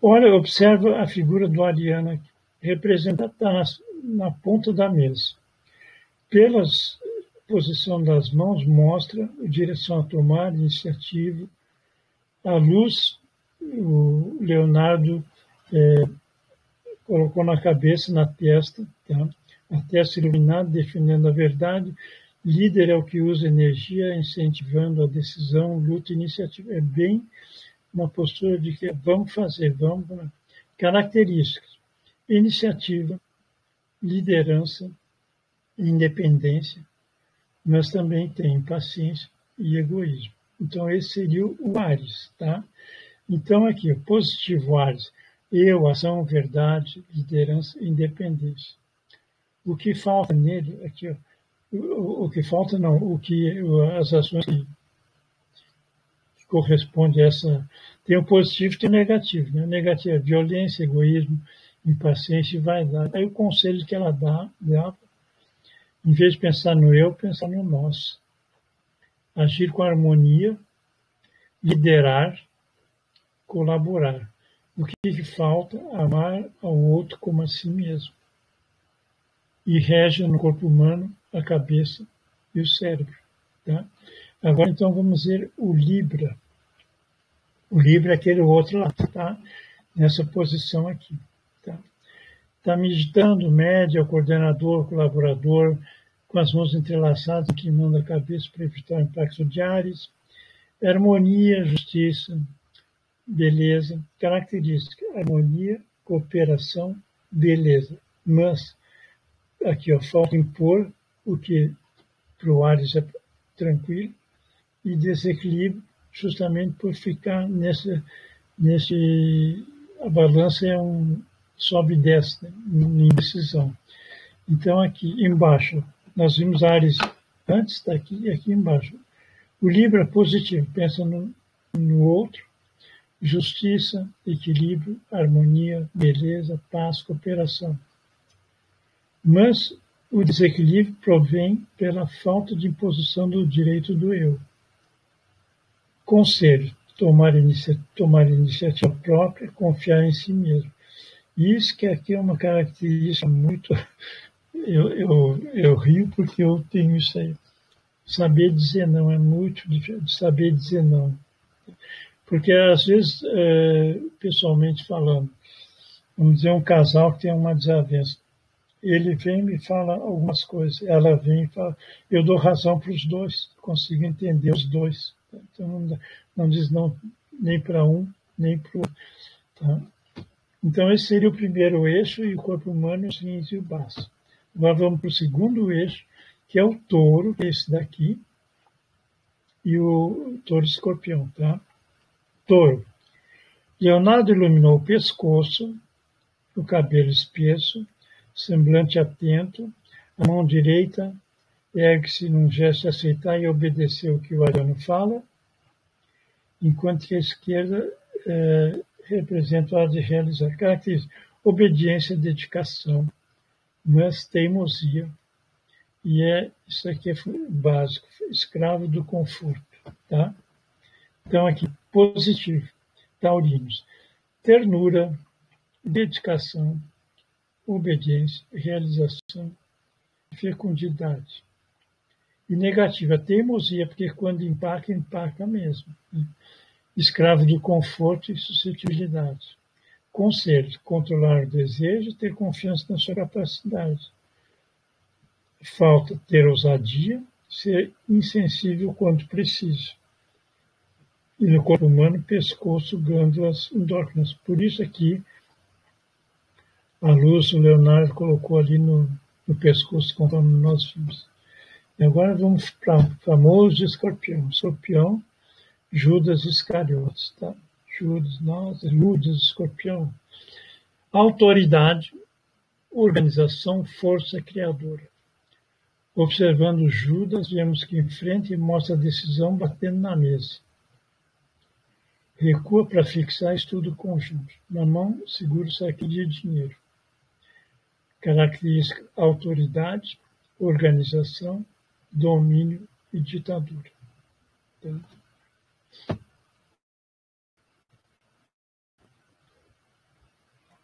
Olha, observa a figura do ariano aqui. Representa na ponta da mesa. Pela posição das mãos, mostra a direção a tomar, iniciativa. A luz, o Leonardo colocou na cabeça, na testa, tá? A testa iluminada, defendendo a verdade. Líder é o que usa energia, incentivando a decisão, luta e iniciativa. É bem uma postura de que vamos fazer, vamos. Características: iniciativa, liderança, independência, mas também tem paciência e egoísmo. Então, esse seria o Áries, tá? Então, aqui, o positivo Áries, eu, ação, verdade, liderança, independência. O que falta nele, aqui, ó, o que falta não, as ações que correspondem a essa, tem o positivo e tem o negativo, né? O negativo é violência, egoísmo, impaciência e vaidade. Aí o conselho que ela dá, em vez de pensar no eu, pensar no nós. Agir com harmonia, liderar, colaborar. O que falta? Amar ao outro como a si mesmo. E rege no corpo humano a cabeça e o cérebro. Tá? Agora, então, vamos ver o Libra. O Libra é aquele outro lado, tá? Nessa posição aqui. Tá? Está meditando, mede, é o coordenador, colaborador, com as mãos entrelaçadas, inclinando a cabeça para evitar o impacto de Áries. Harmonia, justiça, beleza. Característica, harmonia, cooperação, beleza. Mas, aqui, ó, falta impor, o que para o Áries é tranquilo, e desequilíbrio, justamente por ficar a balança é sobe e desce, né, em indecisão. Então, aqui embaixo, nós vimos Áries antes, está aqui e aqui embaixo. O Libra positivo, pensa no outro, justiça, equilíbrio, harmonia, beleza, paz, cooperação. Mas o desequilíbrio provém pela falta de imposição do direito do eu. Conselho, tomar iniciativa própria, confiar em si mesmo. Isso que aqui é uma característica muito... Eu rio porque eu tenho isso aí. Saber dizer não é muito difícil, saber dizer não. Porque, às vezes, pessoalmente falando, vamos dizer, um casal que tem uma desavença. Ele vem e me fala algumas coisas, ela vem e fala, eu dou razão para os dois, consigo entender os dois. Então, não diz não nem para um, nem para o outro. Tá? Então, esse seria o primeiro eixo, e o corpo humano é o seguinte, e o baço. Agora vamos para o segundo eixo, que é o touro, que é esse daqui, e o touro escorpião. Tá? Touro. Leonardo iluminou o pescoço, o cabelo espesso, semblante atento, a mão direita ergue-se num gesto de aceitar e obedecer o que o ariano fala, enquanto que a esquerda representa o ar de realizar. Característica: obediência, dedicação, mas teimosia. E isso aqui é básico, escravo do conforto. Tá? Então, aqui, positivo, taurinos. Ternura, dedicação, obediência, realização, fecundidade. E negativa, teimosia, porque quando empaca mesmo. Né? Escravo do conforto e suscetibilidade. Conselho, controlar o desejo, ter confiança na sua capacidade. Falta ter ousadia, ser insensível quando preciso. E no corpo humano, pescoço, glândulas endócrinas. Por isso aqui, a luz, o Leonardo colocou ali no pescoço, conforme nós vimos. E agora vamos para o famoso escorpião. Escorpião, Judas Iscariotes. Tá? Judas, escorpião. Autoridade, organização, força criadora. Observando Judas, vemos que enfrenta e mostra a decisão batendo na mesa. Recua para fixar estudo conjunto. Na mão, segura o saquinho de dinheiro. Característica: autoridade, organização, domínio e ditadura. Tá?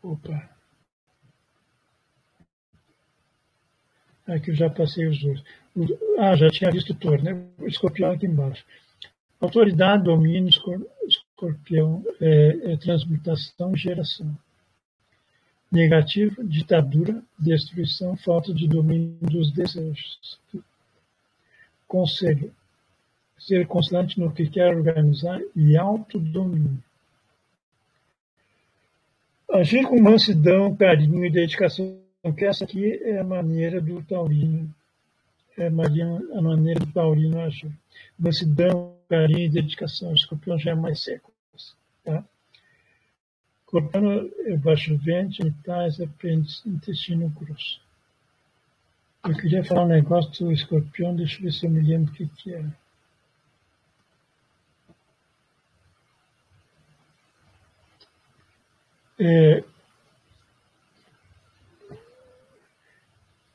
Opa! Aqui eu já passei os dois. Já tinha visto o touro, né? O escorpião aqui embaixo. Autoridade, domínio, escorpião, transmutação e geração. Negativo, ditadura, destruição, falta de domínio dos desejos. Conselho, ser constante no que quer organizar e autodomínio. Agir com mansidão, carinho e dedicação, que essa aqui é a maneira do taurino, a maneira do taurino agir. Mansidão, carinho e dedicação. O escorpião já é mais seco. Tá? Escorpião é baixo ventre, metais, apêndice, intestino grosso. Eu queria falar um negócio do escorpião, deixa eu ver se eu me lembro o que era.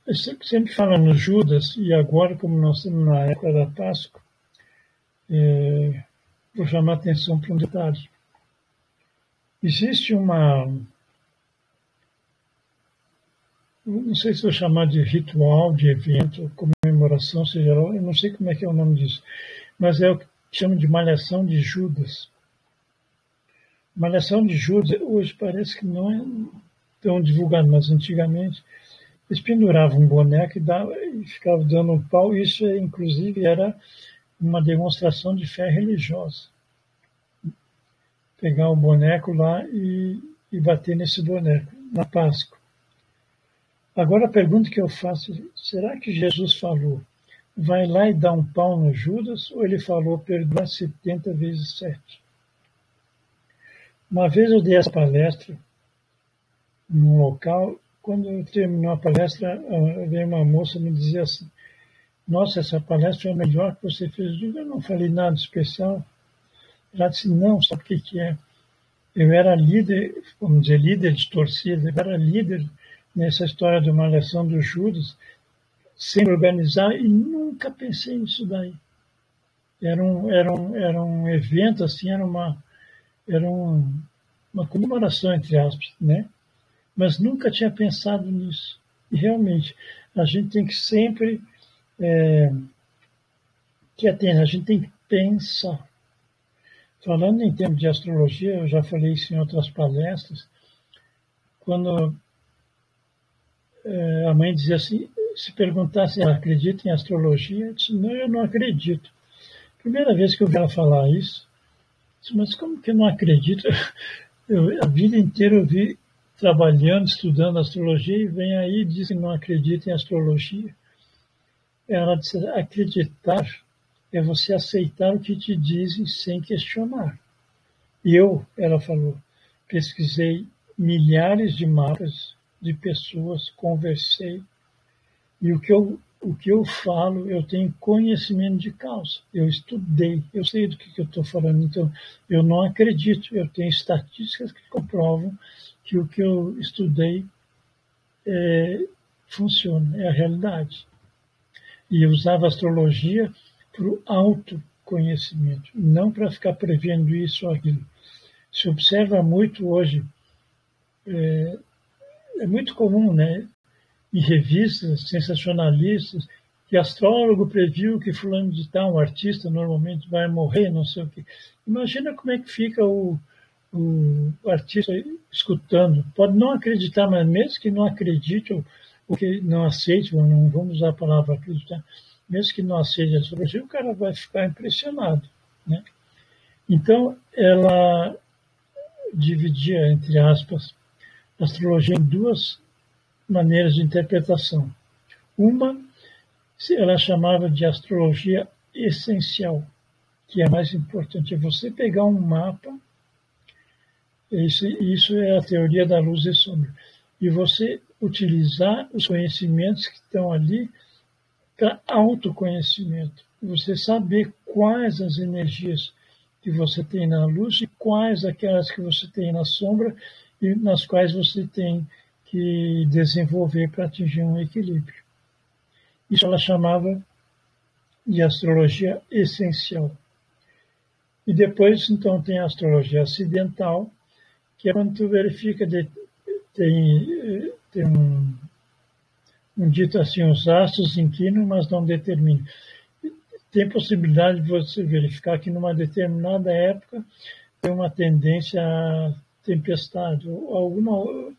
Eu sempre falo no Judas, e agora, como nós estamos na época da Páscoa, vou chamar a atenção para um detalhe. Existe não sei se vou chamar de ritual, de evento, comemoração, seja lá, eu não sei como é que é o nome disso, mas é o que chamam de malhação de Judas. Malhação de Judas, hoje parece que não tão divulgado, mas antigamente eles penduravam um boneco e ficavam dando um pau. Isso, inclusive, era uma demonstração de fé religiosa. Pegar o boneco lá e bater nesse boneco, na Páscoa. Agora a pergunta que eu faço é, será que Jesus falou, vai lá e dá um pau no Judas, ou ele falou, perdoa 70 vezes 7? Uma vez eu dei essa palestra num local, quando eu terminou a palestra, veio uma moça me dizer assim, nossa, essa palestra é a melhor que você fez. Eu não falei nada especial. Ela disse, não, sabe o que é? Eu era líder, vamos dizer, líder de torcida, eu era líder nessa história de uma eleição do Judas, sem organizar, e nunca pensei nisso daí. Era um evento, assim, era uma comemoração, entre aspas, né? Mas nunca tinha pensado nisso. E realmente, a gente tem que sempre, a gente tem que pensar. Falando em termos de astrologia, eu já falei isso em outras palestras, quando a mãe dizia assim, se perguntasse se ela acredita em astrologia, eu disse, não, eu não acredito. Primeira vez que eu vi ela falar isso, eu disse, mas como que eu não acredito? A vida inteira eu vi trabalhando, estudando astrologia, e vem aí e diz que não acredita em astrologia. Ela disse, acreditar é você aceitar o que te dizem sem questionar. Ela falou, pesquisei milhares de mapas de pessoas, conversei, e o que eu falo, eu tenho conhecimento de causa. Eu estudei, eu sei do que eu estou falando, então eu não acredito. Eu tenho estatísticas que comprovam que o que eu estudei funciona, é a realidade. E eu usava a astrologia para o autoconhecimento, não para ficar prevendo isso ou aquilo. Se observa muito hoje, é muito comum, né, em revistas sensacionalistas, que astrólogo previu que fulano de tal, um artista, normalmente vai morrer, não sei o quê. Imagina como é que fica o artista escutando. Pode não acreditar, mas mesmo que não acredite, ou que não aceite, não vamos usar a palavra acreditar, mesmo que não aceite a astrologia, o cara vai ficar impressionado, né? Então, ela dividia, entre aspas, a astrologia em duas maneiras de interpretação. Uma, ela chamava de astrologia essencial, que é a mais importante. É você pegar um mapa, isso é a teoria da luz e sombra, e você utilizar os conhecimentos que estão ali para autoconhecimento. Você saber quais as energias que você tem na luz e quais aquelas que você tem na sombra e nas quais você tem que desenvolver para atingir um equilíbrio. Isso ela chamava de astrologia essencial. E depois, então, tem a astrologia acidental, que é quando tu verifica, tem um dito assim, os astros inclinam, mas não determinam. Tem possibilidade de você verificar que numa determinada época tem uma tendência a tempestade, ou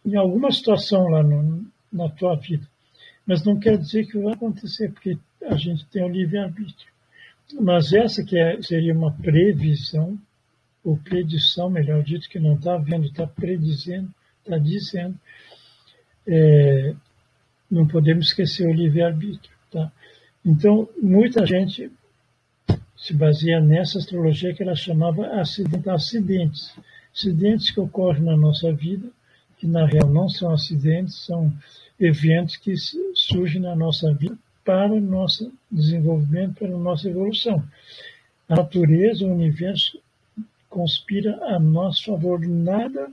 em alguma situação lá na tua vida. Mas não quer dizer que vai acontecer, porque a gente tem o livre-arbítrio. Mas essa seria uma previsão, ou predição, melhor dito, que não está vendo, está predizendo, está dizendo. Não podemos esquecer o livre-arbítrio. Tá? Então, muita gente se baseia nessa astrologia que ela chamava acidentes. Acidentes que ocorrem na nossa vida, que na real não são acidentes, são eventos que surgem na nossa vida para o nosso desenvolvimento, para a nossa evolução. A natureza, o universo conspira a nosso favor. Nada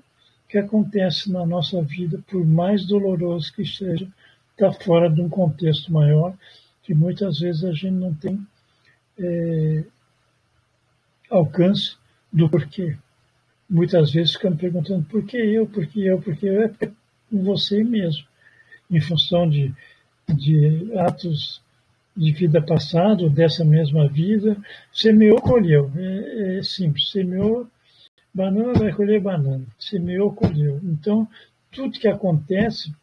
que acontece na nossa vida, por mais doloroso que seja, está fora de um contexto maior, que muitas vezes a gente não tem alcance do porquê. Muitas vezes ficamos perguntando por que eu, por que eu, por que eu, é com você mesmo, em função de atos de vida passada, ou dessa mesma vida. Semeou, colheu. É simples. Semeou banana, vai colher banana. Semeou, colheu. Então, tudo que acontece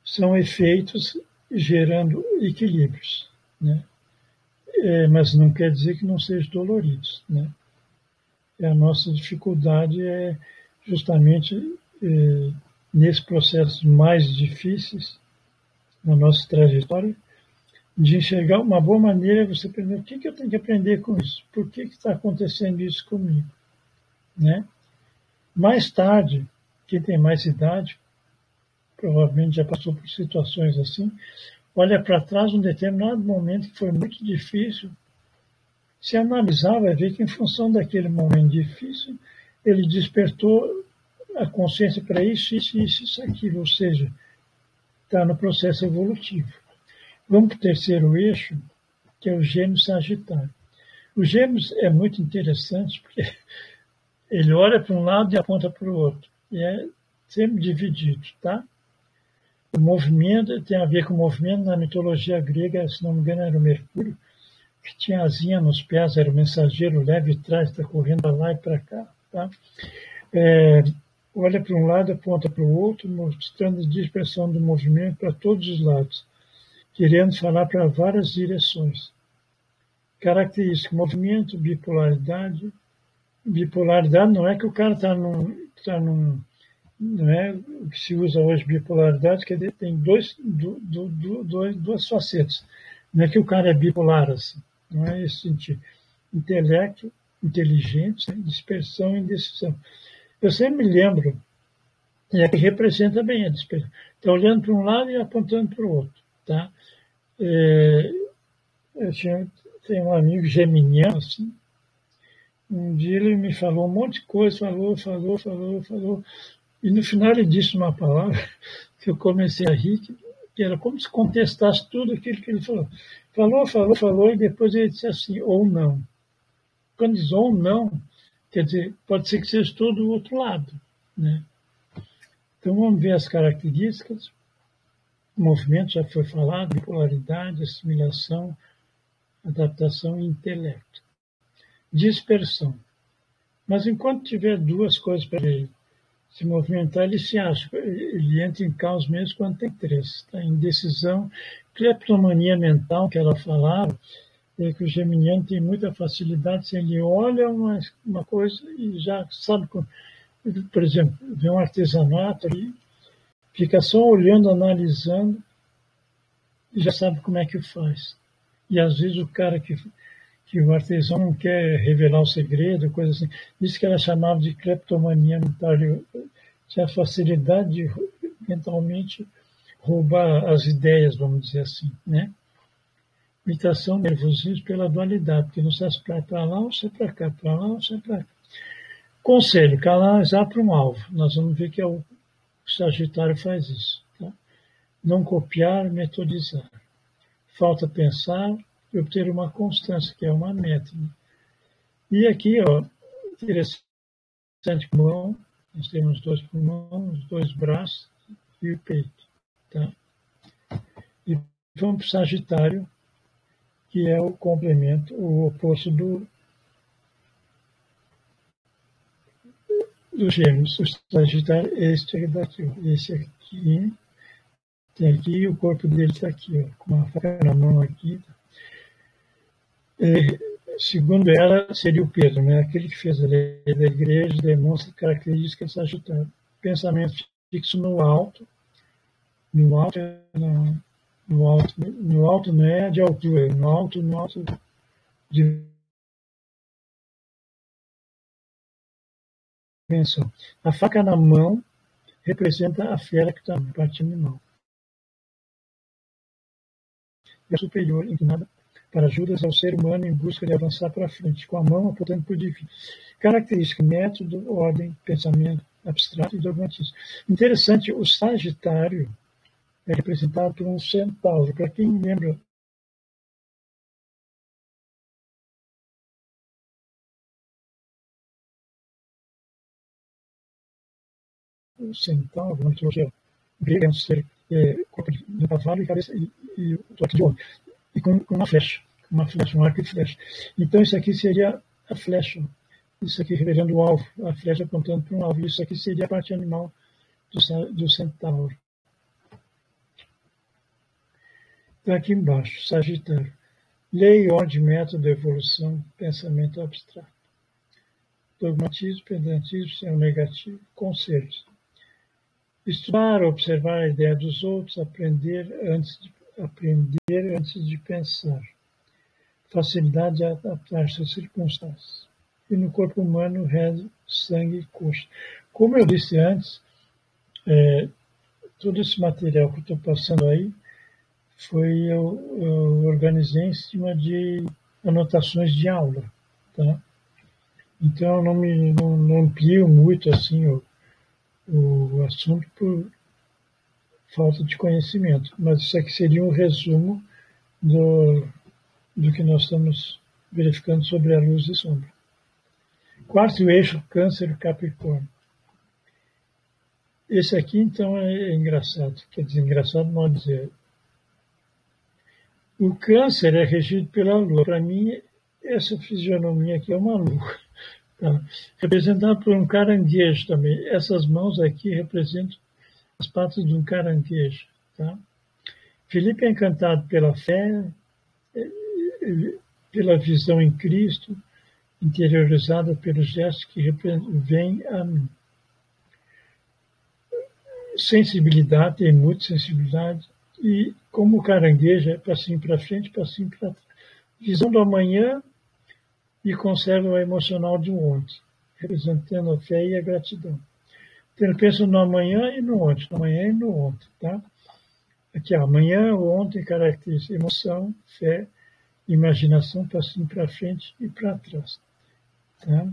são efeitos gerando equilíbrios, né? Mas não quer dizer que não sejam doloridos, né? A nossa dificuldade é justamente nesse processo mais difíceis na nossa trajetória, de enxergar uma boa maneira você aprender o que eu tenho que aprender com isso, por que está acontecendo isso comigo, né? Mais tarde, quem tem mais idade, provavelmente já passou por situações assim, olha para trás num determinado momento que foi muito difícil, se analisar, vai ver que em função daquele momento difícil, ele despertou a consciência para isso, aquilo, ou seja, está no processo evolutivo. Vamos para o terceiro eixo, que é o Gêmeos Sagitário. O Gêmeos é muito interessante, porque ele olha para um lado e aponta para o outro. E é sempre dividido, tá? O movimento tem a ver com o movimento na mitologia grega, se não me engano, era o Mercúrio, que tinha asinha nos pés, era o mensageiro leve e traz, está correndo para lá e para cá, tá? Olha para um lado, aponta para o outro, mostrando a dispersão do movimento para todos os lados, querendo falar para várias direções. Característica, movimento, bipolaridade. Bipolaridade não é que o cara está num não é o que se usa hoje, bipolaridade, que tem duas facetas. Não é que o cara é bipolar, assim, não é esse sentido. Intelecto, inteligência, dispersão e indecisão. Eu sempre me lembro, e aqui representa bem a dispersão. Está olhando para um lado e apontando para o outro. Tá? Tenho um amigo geminiano, assim. Um dia ele me falou um monte de coisa, falou. E no final ele disse uma palavra que eu comecei a rir, que era como se contestasse tudo aquilo que ele falou. Falou, e depois ele disse assim, ou não. Quando diz ou não, quer dizer, pode ser que seja todo o outro lado, né? Então vamos ver as características. O movimento já foi falado, bipolaridade, assimilação, adaptação e intelecto. Dispersão. Mas enquanto tiver duas coisas para ele se movimentar, ele se acha, ele entra em caos mesmo quando tem três. Tá? Indecisão, cleptomania mental, que ela falava, é que o geminiano tem muita facilidade, se ele olha uma coisa e já sabe, por exemplo, vê um artesanato ali, fica só olhando, analisando, e já sabe como é que faz. E às vezes o cara que o artesão não quer revelar o segredo, coisa assim. Isso que ela chamava de cleptomania mental. Tinha a facilidade de mentalmente roubar as ideias, vamos dizer assim, né? Imitação, nervosismo pela dualidade, porque não sabe se para lá ou se é para cá, para lá ou se é para cá. Conselho, canalizar para um alvo. Nós vamos ver que o Sagitário faz isso. Tá? Não copiar, metodizar. Falta pensar e obter uma constância, que é uma meta. Né? E aqui, ó, interessante, pulmão, nós temos 2 pulmões, 2 braços e o peito. Tá? E vamos para o Sagitário, que é o complemento, o oposto do Gêmeos. O Sagitário é este daqui, ó. Esse aqui, tem aqui, o corpo dele está aqui, ó, com uma faca na mão aqui. Segundo ela, seria o Pedro, né? Aquele que fez a lei da igreja, demonstra características Sagitário. Pensamento fixo no alto não é de altura, no alto de dimensão. A faca na mão representa a fera que está na parte animal. É superior, inclinada para ajudas ao ser humano em busca de avançar para frente, com a mão apontando para o divino. Característica, método, ordem, pensamento abstrato e dogmatismo. Interessante, o Sagitário é representado por um centauro. Para quem lembra o centauro, na mitologia grega, é um ser corpo de cavalo e cabeça e toque de homem, e com uma flecha, um arco e flecha. Então isso aqui seria a flecha, isso aqui revelando o alvo, a flecha apontando para um alvo, isso aqui seria a parte animal do centauro. Então, aqui embaixo, Sagitário. Lei, ordem, método, evolução, pensamento abstrato. Dogmatismo, pedantismo, ser negativo, conselhos. Estudar, observar a ideia dos outros, aprender antes de pensar. Facilidade de adaptar-se às circunstâncias. E no corpo humano, rezo, sangue e coxa. Como eu disse antes, todo esse material que eu estou passando aí, eu organizei em cima de anotações de aula, tá? Então, eu não amplio muito assim o assunto por falta de conhecimento, mas isso aqui seria um resumo do que nós estamos verificando sobre a luz e sombra. Quarto eixo, Câncer, Capricórnio. Esse aqui, então, é engraçado, quer dizer, engraçado não dizer. O Câncer é regido pela Lua. Para mim, essa fisionomia aqui é uma Lua. Tá? Representado por um caranguejo também. Essas mãos aqui representam as patas de um caranguejo. Tá? Felipe é encantado pela fé, pela visão em Cristo, interiorizada pelos gestos que vêm a mim. Sensibilidade, tem muita sensibilidade. E como o caranguejo é passinho para frente, passinho para trás. Visão do amanhã e conserva o emocional de um ontem, representando a fé e a gratidão. Então, ele pensa no amanhã e no ontem, no amanhã e no ontem. Tá? Aqui, amanhã, o ontem caracteriza emoção, fé, imaginação, passinho para frente e para trás. Tá?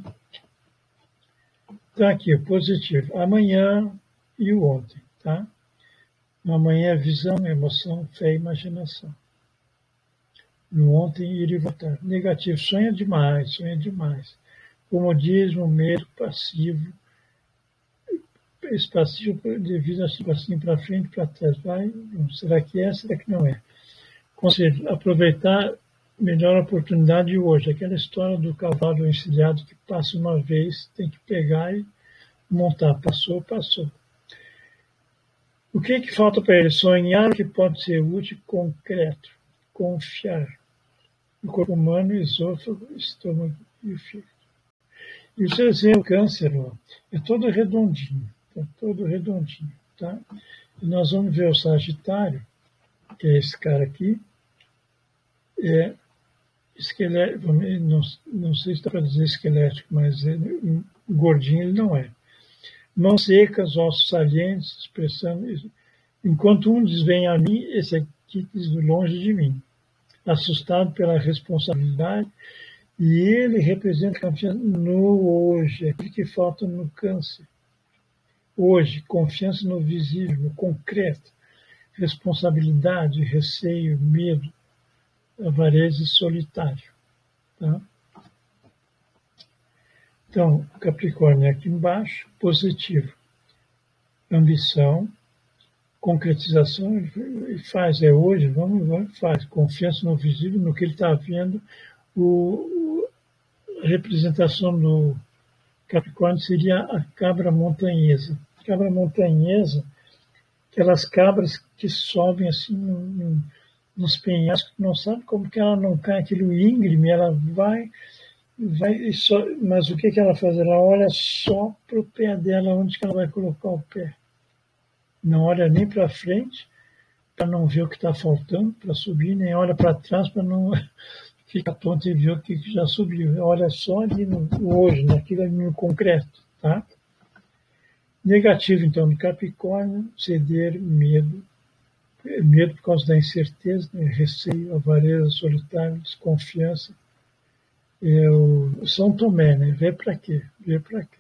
Então, aqui, o positivo, amanhã e o ontem. Tá? No amanhã é visão, emoção, fé e imaginação. No ontem, ir e voltar. Negativo, sonha demais, sonha demais. Comodismo, medo, passivo. Esse passivo, devido a ser passinho para frente, para trás. Vai, será que é, será que não é? Conselho, aproveitar melhor a oportunidade hoje. Aquela história do cavalo encilhado que passa uma vez, tem que pegar e montar. Passou, passou. O que falta para ele? Sonhar o que pode ser útil e concreto. Confiar. O corpo humano, o esôfago, o estômago e o fígado. E o seu exemplo, Câncer, ó, é todo redondinho. Tá todo redondinho. Tá? E nós vamos ver o Sagitário, que é esse cara aqui. Esquelético, não sei se dá para dizer esquelético, mas gordinho ele não é. Mãos secas, ossos salientes, expressando isso. Enquanto um diz vem a mim, esse aqui diz longe de mim. Assustado pela responsabilidade, e ele representa confiança no hoje, aquilo que falta no Câncer. Hoje, confiança no visível, no concreto, responsabilidade, receio, medo, avareza e solitário. Tá? Então, Capricórnio é aqui embaixo, positivo. Ambição, concretização, ele faz, hoje, vamos, faz. Confiança no visível, no que ele está vendo. A representação do Capricórnio seria a cabra montanhesa. Cabra montanhesa, aquelas cabras que sobem assim nos penhascos, não sabe como que ela não cai, aquilo íngreme, ela vai mas o que ela faz? Ela olha só para o pé dela, onde que ela vai colocar o pé. Não olha nem para frente, para não ver o que está faltando para subir, nem olha para trás para não ficar tonto e ver o que já subiu. Olha só ali no hoje, naquilo ali no concreto. Tá? Negativo, então, do Capricórnio, ceder, medo por causa da incerteza, né? Receio, avareza, solitário, desconfiança. O São Tomé, né? Vê para quê? Vê para quê?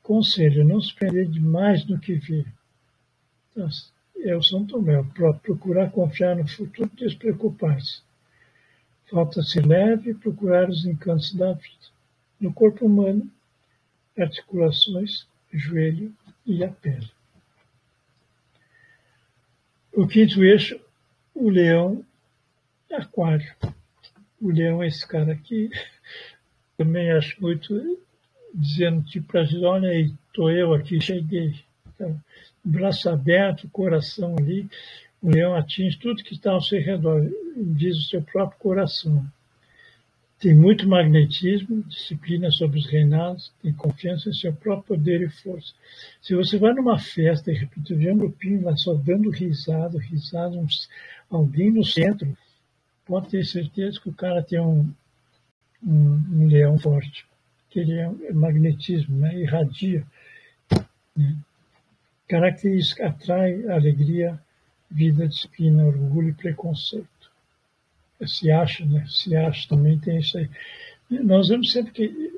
Conselho, não se prender demais no que vê. Então, é o São Tomé, procurar confiar no futuro e despreocupar-se. Falta ser leve e procurar os encantos da vida. No corpo humano, articulações, joelho e a pele. O quinto eixo, o leão, aquário. O leão é esse cara aqui. Também acho muito dizendo tipo para gente, olha aí, estou eu aqui, cheguei. braço aberto, coração ali, o leão atinge tudo que está ao seu redor, diz o seu próprio coração. Tem muito magnetismo, disciplina sobre os reinados, tem confiança em seu próprio poder e força. Se você vai numa festa e, de repente, vê um grupinho lá só dando risada, alguém no centro, pode ter certeza que o cara tem um leão forte, que ele é magnetismo, né? Irradia. Né? Característica atrai alegria, vida, disciplina, orgulho e preconceito. Se acha, né? Se acha, também tem isso aí. Nós vemos sempre que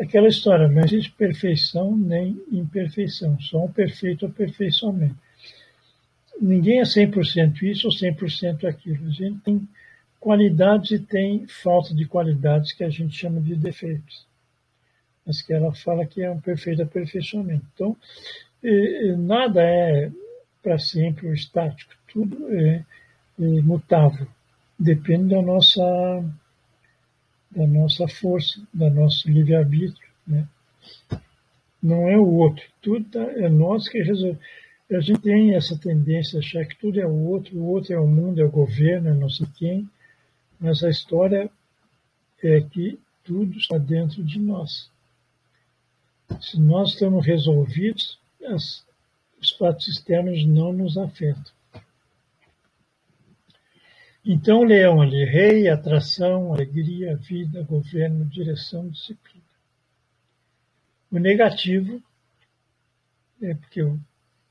aquela história, não existe perfeição nem imperfeição, só um perfeito aperfeiçoamento. Ninguém é 100% isso ou 100% aquilo. A gente tem qualidades e tem falta de qualidades que a gente chama de defeitos. Mas que ela fala que é um perfeito aperfeiçoamento. Então, nada é para sempre o estático, tudo é mutável. Depende da nossa força, do nosso livre-arbítrio. Né? Não é o outro, tudo é nós que resolvemos. A gente tem essa tendência a achar que tudo é o outro é o mundo, é o governo, é não sei quem, mas a história é que tudo está dentro de nós. Se nós estamos resolvidos, os fatos externos não nos afetam. Então, o leão ali, rei, atração, alegria, vida, governo, direção, disciplina. O negativo é porque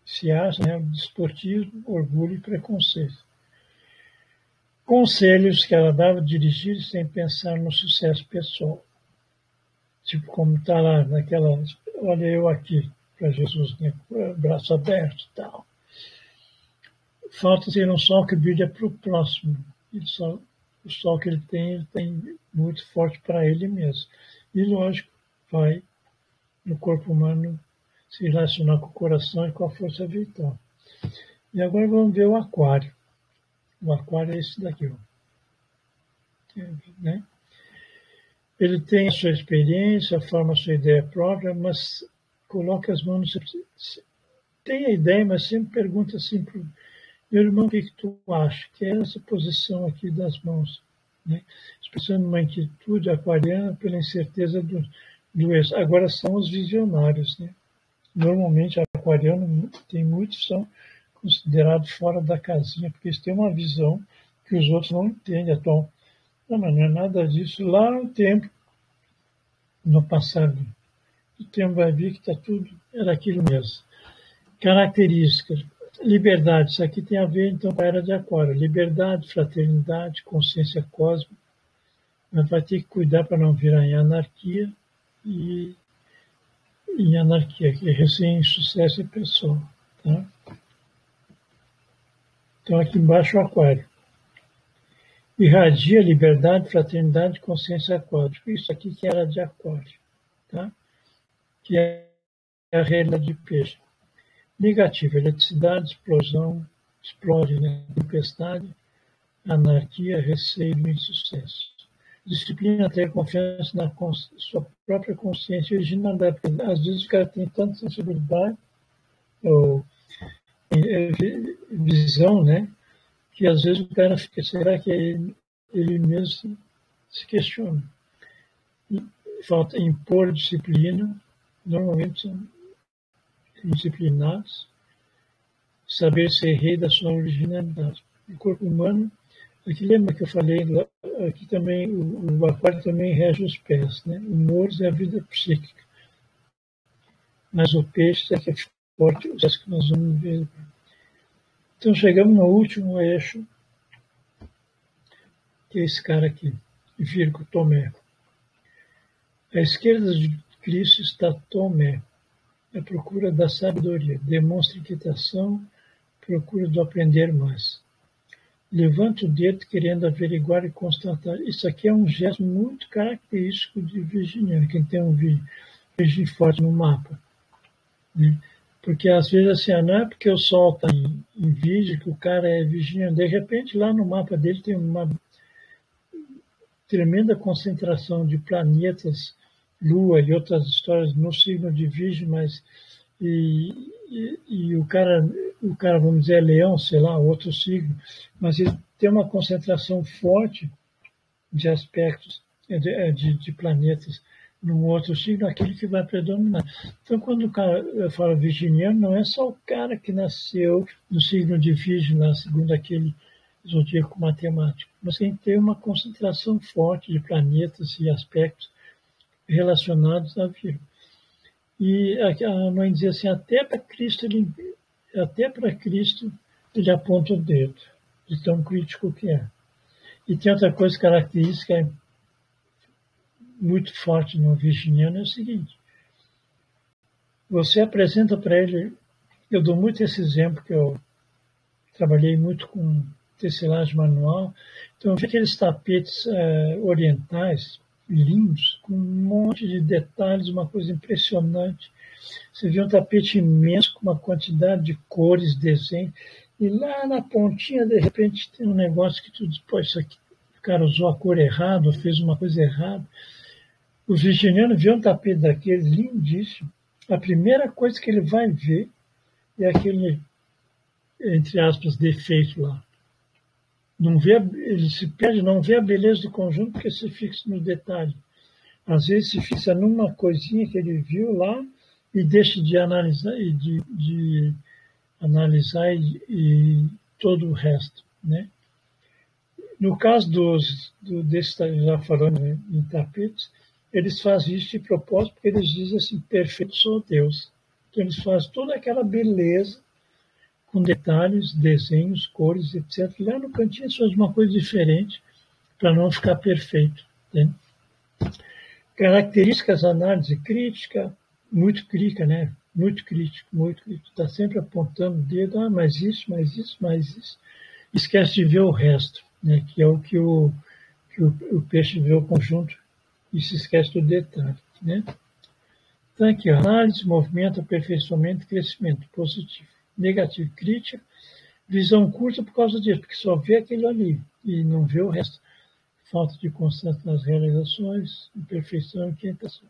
se acha, né, o desportismo, orgulho e preconceito. Conselhos que ela dava dirigir sem pensar no sucesso pessoal. Tipo, como está lá naquela, olha eu aqui, para Jesus, né, braço aberto e tal. Falta ter um sol que brilha para o próximo. O sol que ele tem muito forte para ele mesmo. E, lógico, vai no corpo humano se relacionar com o coração e com a força vital. E agora vamos ver o aquário. O aquário é esse daqui. Ó. Né? Ele tem a sua experiência, forma a sua ideia própria, mas coloca as mãos... Tem a ideia, mas sempre pergunta assim para meu irmão, o que tu acha? Que é essa posição aqui das mãos, né? Expressando uma inquietude aquariana pela incerteza do eixo. Agora são os visionários, né? Normalmente, aquariano tem muitos que são considerados fora da casinha, porque eles têm uma visão que os outros não entendem. Então, não, mas não é nada disso. Lá no tempo, no passado, o tempo vai ver que está tudo, era aquilo mesmo. Características. Liberdade, isso aqui tem a ver então com a era de Aquário. Liberdade, fraternidade, consciência cósmica. Mas vai ter que cuidar para não virar em anarquia e em anarquia, que é recém-sucesso e pessoal. Tá? Então aqui embaixo o Aquário. Irradia liberdade, fraternidade, consciência cósmica. Isso aqui que era de Aquário. Tá? Que é a realidade de peixe. Negativo, eletricidade, explosão, explode, né? Tempestade, anarquia, receio e insucesso. Disciplina, ter confiança na sua própria consciência originalidade. Porque às vezes o cara tem tanta sensibilidade ou visão, né? Que às vezes o cara fica, será que ele mesmo se questiona? Falta impor disciplina, normalmente são disciplinados, saber ser rei da sua originalidade. O corpo humano, aqui lembra que eu falei, aqui também, o aquário também rege os pés, né? O Mores é a vida psíquica. Mas o peixe é que é forte, o que nós vamos ver. Então chegamos no último eixo, que é esse cara aqui, Virgo, Tomé. À esquerda de Cristo está Tomé, a procura da sabedoria, demonstra inquietação, procura do aprender mais. Levanta o dedo querendo averiguar e constatar. Isso aqui é um gesto muito característico de virginiano, quem tem um virgem forte no mapa. Né? Porque às vezes assim, não é porque o Sol está em virgem que o cara é virginiano. De repente lá no mapa dele tem uma tremenda concentração de planetas, Lua e outras histórias no signo de Virgem, mas e e o cara, vamos dizer, é leão, sei lá, outro signo, mas ele tem uma concentração forte de aspectos, de planetas num outro signo, aquele que vai predominar. Então, quando o cara fala virginiano, não é só o cara que nasceu no signo de Virgem, lá, segundo aquele zodíaco matemático, mas quem tem uma concentração forte de planetas e aspectos relacionados à Virgem. E a mãe dizia assim, até para Cristo ele aponta o dedo, de tão crítico que é. E tem outra coisa característica muito forte no virginiano, é o seguinte, você apresenta para ele, eu dou muito esse exemplo, que eu trabalhei muito com tecelagem manual, então eu vi aqueles tapetes orientais, lindos, com um monte de detalhes, uma coisa impressionante. Você vê um tapete imenso, com uma quantidade de cores, desenhos, e lá na pontinha, de repente, tem um negócio que tu diz, pô, isso aqui, o cara usou a cor errada, ou fez uma coisa errada. O virginiano vê um tapete daquele lindíssimo, a primeira coisa que ele vai ver é aquele, entre aspas, defeito lá. Não vê, ele se perde, não vê a beleza do conjunto porque se fixa no detalhe. Às vezes se fixa numa coisinha que ele viu lá e deixa de analisar e todo o resto, né? No caso desse já falando, né, em tapetes, eles fazem isso de propósito porque eles dizem assim, perfeito sou Deus. Então eles fazem toda aquela beleza com detalhes, desenhos, cores, etc. Lá no cantinho eles fazem uma coisa diferente para não ficar perfeito, né? Características, análise crítica, muito crítica, né? Muito crítico, muito crítico. Está sempre apontando o dedo, mais isso, mais isso, mais isso. Esquece de ver o resto, né? Que é o que o peixe vê o conjunto e se esquece do detalhe, né? Então aqui, ó, análise, movimento, aperfeiçoamento, crescimento positivo. Negativo, crítica, visão curta por causa disso, porque só vê aquilo ali e não vê o resto. Falta de constância nas realizações, imperfeição e tentação.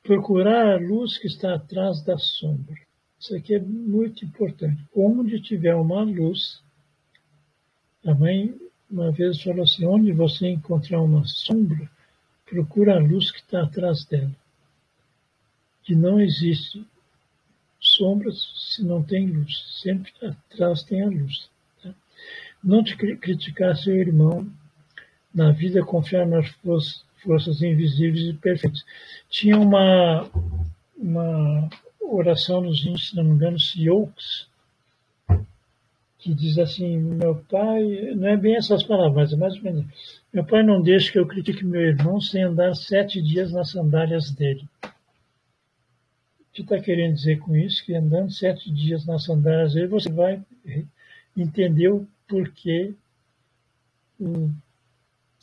Procurar a luz que está atrás da sombra. Isso aqui é muito importante. Onde tiver uma luz, a mãe uma vez falou assim, onde você encontrar uma sombra, procura a luz que está atrás dela. Que não existe sombras se não tem luz. Sempre atrás tem a luz. Tá? Não te criticar seu irmão na vida, confiar nas forças invisíveis e perfeitas. Tinha uma oração nos índios, se não me engano, Sioux, que diz assim, meu pai, não é bem essas palavras, mas é mais ou menos, meu pai não deixa que eu critique meu irmão sem andar 7 dias nas sandálias dele. O que está querendo dizer com isso? Que andando 7 dias nas sandálias dele, você vai entender o porquê, o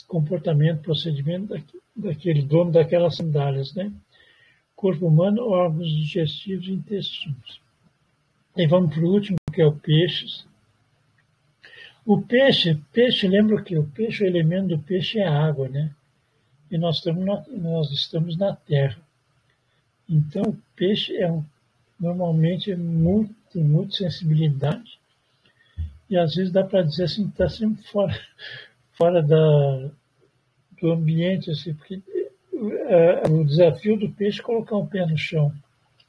comportamento, procedimento daquele dono daquelas sandálias, né? Corpo humano, órgãos digestivos e intestinos. E vamos para o último, que é o peixes. O peixe, lembra que o peixe, o elemento do peixe é a água, né? E nós estamos na terra. Então, o peixe normalmente tem muita sensibilidade e às vezes dá para dizer assim, está sempre fora do ambiente, assim, porque o desafio do peixe é colocar um pé no chão,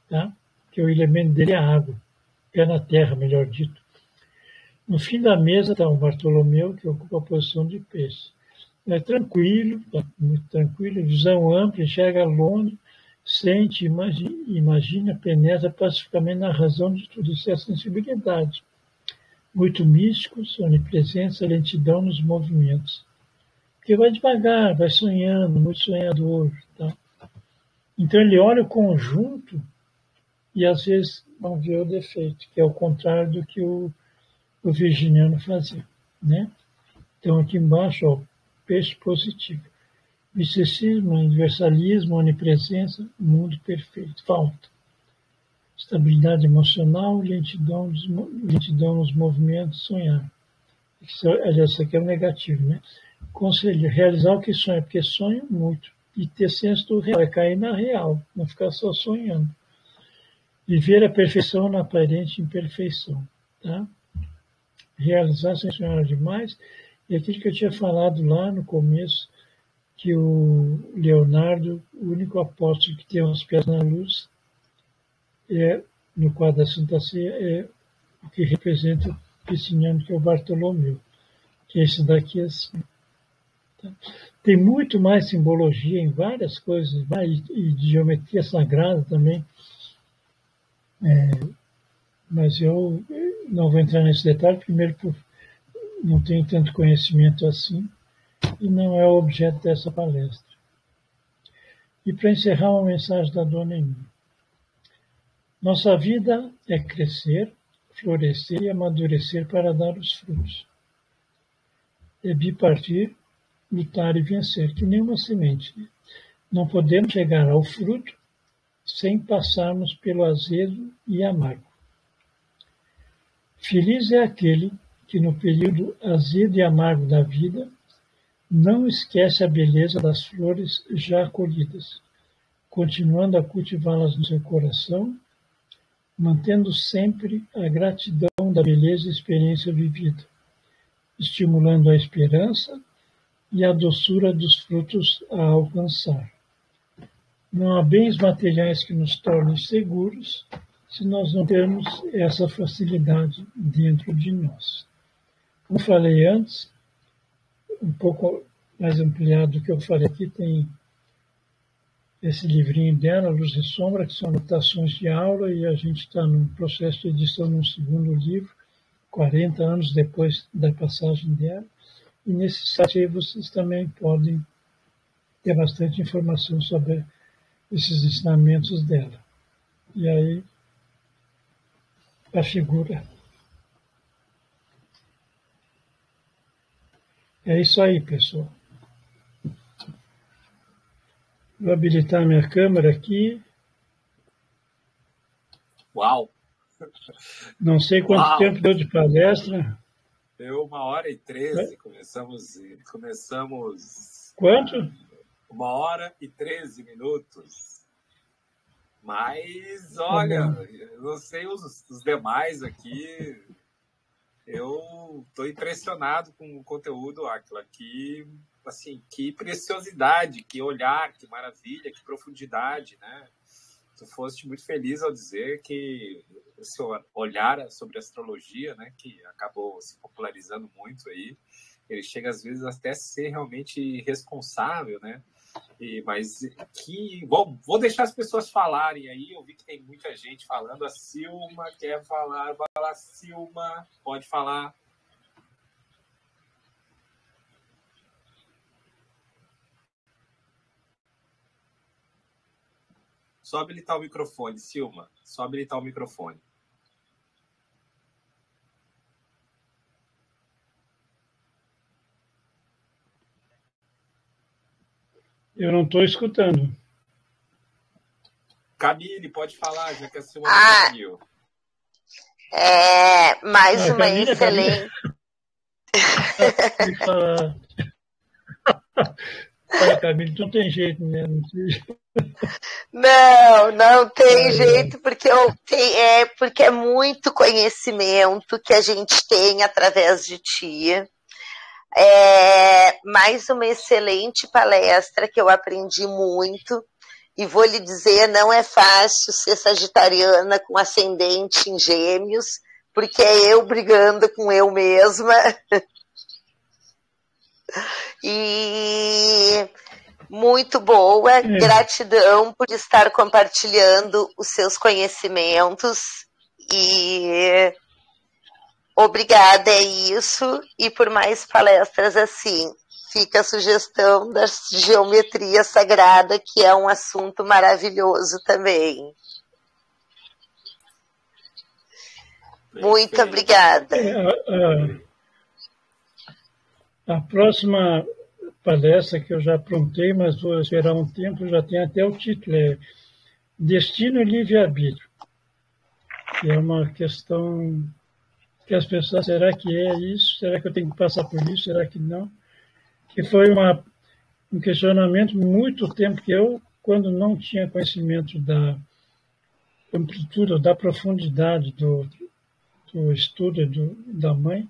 tá? Que o elemento dele é a água, pé na terra, melhor dito. No fim da mesa está o Bartolomeu, que ocupa a posição de peixe. É tranquilo, muito tranquilo, visão ampla, enxerga longe, sente, imagina, penetra pacificamente na razão de tudo. Isso é a sensibilidade. Muito místico, onipresença, lentidão nos movimentos. Porque vai devagar, vai sonhando, muito sonhador. Tá? Então ele olha o conjunto e às vezes não vê o defeito, que é o contrário do que o virginiano fazia. Né? Então aqui embaixo, ó, peixe positivo. Misticismo, universalismo, onipresença, mundo perfeito. Falta. Estabilidade emocional, lentidão nos movimentos, sonhar. Isso aqui é o negativo, né? Conselho, realizar o que sonha, porque sonha muito. E ter senso do real, é cair na real, não ficar só sonhando. Viver a perfeição na aparente imperfeição. Tá? Realizar sem sonhar demais. E aquilo que eu tinha falado lá no começo, que o Leonardo, o único apóstolo que tem os pés na luz, no quadro da Santa Ceia, é o que representa o pisciniano, que é o Bartolomeu, que é esse daqui assim. Tá? Tem muito mais simbologia em várias coisas, e de geometria sagrada também, mas eu não vou entrar nesse detalhe, primeiro porque não tenho tanto conhecimento assim, e não é o objeto dessa palestra. E para encerrar, uma mensagem da Dona Emília. Nossa vida é crescer, florescer e amadurecer para dar os frutos. É bipartir, lutar e vencer, que nem uma semente. Não podemos chegar ao fruto sem passarmos pelo azedo e amargo. Feliz é aquele que no período azedo e amargo da vida não esquece a beleza das flores já colhidas, continuando a cultivá-las no seu coração, mantendo sempre a gratidão da beleza e experiência vivida, estimulando a esperança e a doçura dos frutos a alcançar. Não há bens materiais que nos tornem seguros se nós não termos essa facilidade dentro de nós. Como falei antes, um pouco mais ampliado do que eu falei aqui, tem esse livrinho dela, Luz e Sombra, que são anotações de aula, e a gente está num processo de edição de um segundo livro, 40 anos depois da passagem dela. E nesse site aí vocês também podem ter bastante informação sobre esses ensinamentos dela. E aí, a figura. É isso aí, pessoal. Vou habilitar minha câmera aqui. Uau! Não sei quanto tempo deu de palestra. Deu 1h13. Começamos. Quanto? 1h13 minutos. Mas, olha, eu não sei os demais aqui. Eu estou impressionado com o conteúdo, Átila. Que preciosidade, que olhar, que maravilha, que profundidade, né? Tu foste muito feliz ao dizer que o seu olhar sobre astrologia, né, que acabou se popularizando muito aí, ele chega às vezes até a ser realmente responsável, né? Mas que vou deixar as pessoas falarem aí. Eu vi que tem muita gente falando. A Silma quer falar. Vai lá, Silma, pode falar. Só habilitar o microfone, Silma. Só habilitar o microfone. Eu não estou escutando. Camille, pode falar, já que a Silma não conseguiu. Mais uma excelente... Camille, não tem jeito, né? Não tem jeito, porque é muito conhecimento que a gente tem através de ti. Mais uma excelente palestra que eu aprendi muito. E vou lhe dizer, não é fácil ser sagitariana com ascendente em Gêmeos, porque é eu brigando com eu mesma. E muito boa, gratidão por estar compartilhando os seus conhecimentos e obrigada, é isso, e por mais palestras assim. Fica a sugestão da geometria sagrada, que é um assunto maravilhoso também. Muito obrigada. A próxima palestra que eu já aprontei, mas vou esperar um tempo, já tem até o título, Destino e Livre-Arbítrio. Que é uma questão que as pessoas, será que é isso? Será que eu tenho que passar por isso? Será que não? Que foi um questionamento muito tempo que eu, quando não tinha conhecimento amplitude, da profundidade do estudo da mãe,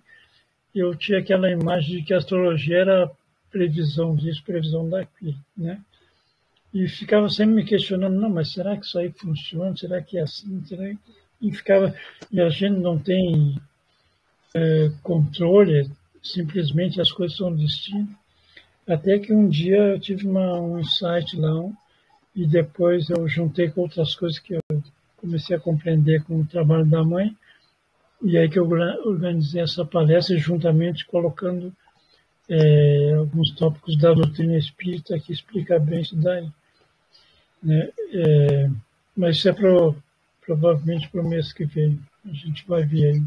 eu tinha aquela imagem de que a astrologia era previsão disso, previsão daquilo, né? E ficava sempre me questionando, não, mas será que isso aí funciona? Será que é assim? E a gente não tem controle, simplesmente as coisas são destino. Até que um dia eu tive um insight lá, e depois eu juntei com outras coisas que eu comecei a compreender com o trabalho da mãe, e aí que eu organizei essa palestra juntamente colocando alguns tópicos da doutrina espírita que explica bem isso daí, né? Mas isso é provavelmente para o mês que vem, a gente vai ver aí.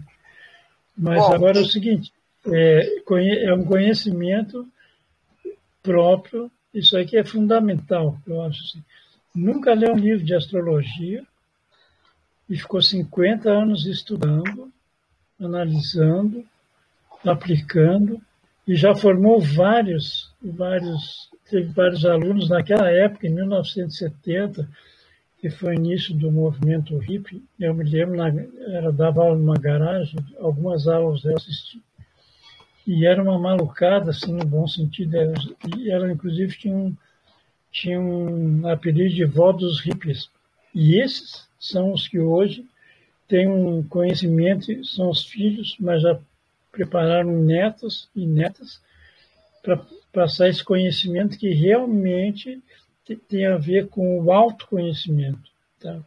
Mas agora é o seguinte, é um conhecimento próprio, isso aqui é fundamental, eu acho assim. Nunca leu um livro de astrologia e ficou 50 anos estudando, analisando, aplicando, e já formou teve vários alunos naquela época, em 1970, que foi o início do movimento hippie. Eu me lembro, dava aula numa garagem, algumas aulas eu assisti, e era uma malucada, assim, no bom sentido. Ela inclusive, tinha um apelido de vó dos hippies. E esses são os que hoje têm um conhecimento, são os filhos, mas já prepararam netos e netas para passar esse conhecimento que realmente tem a ver com o autoconhecimento, tá?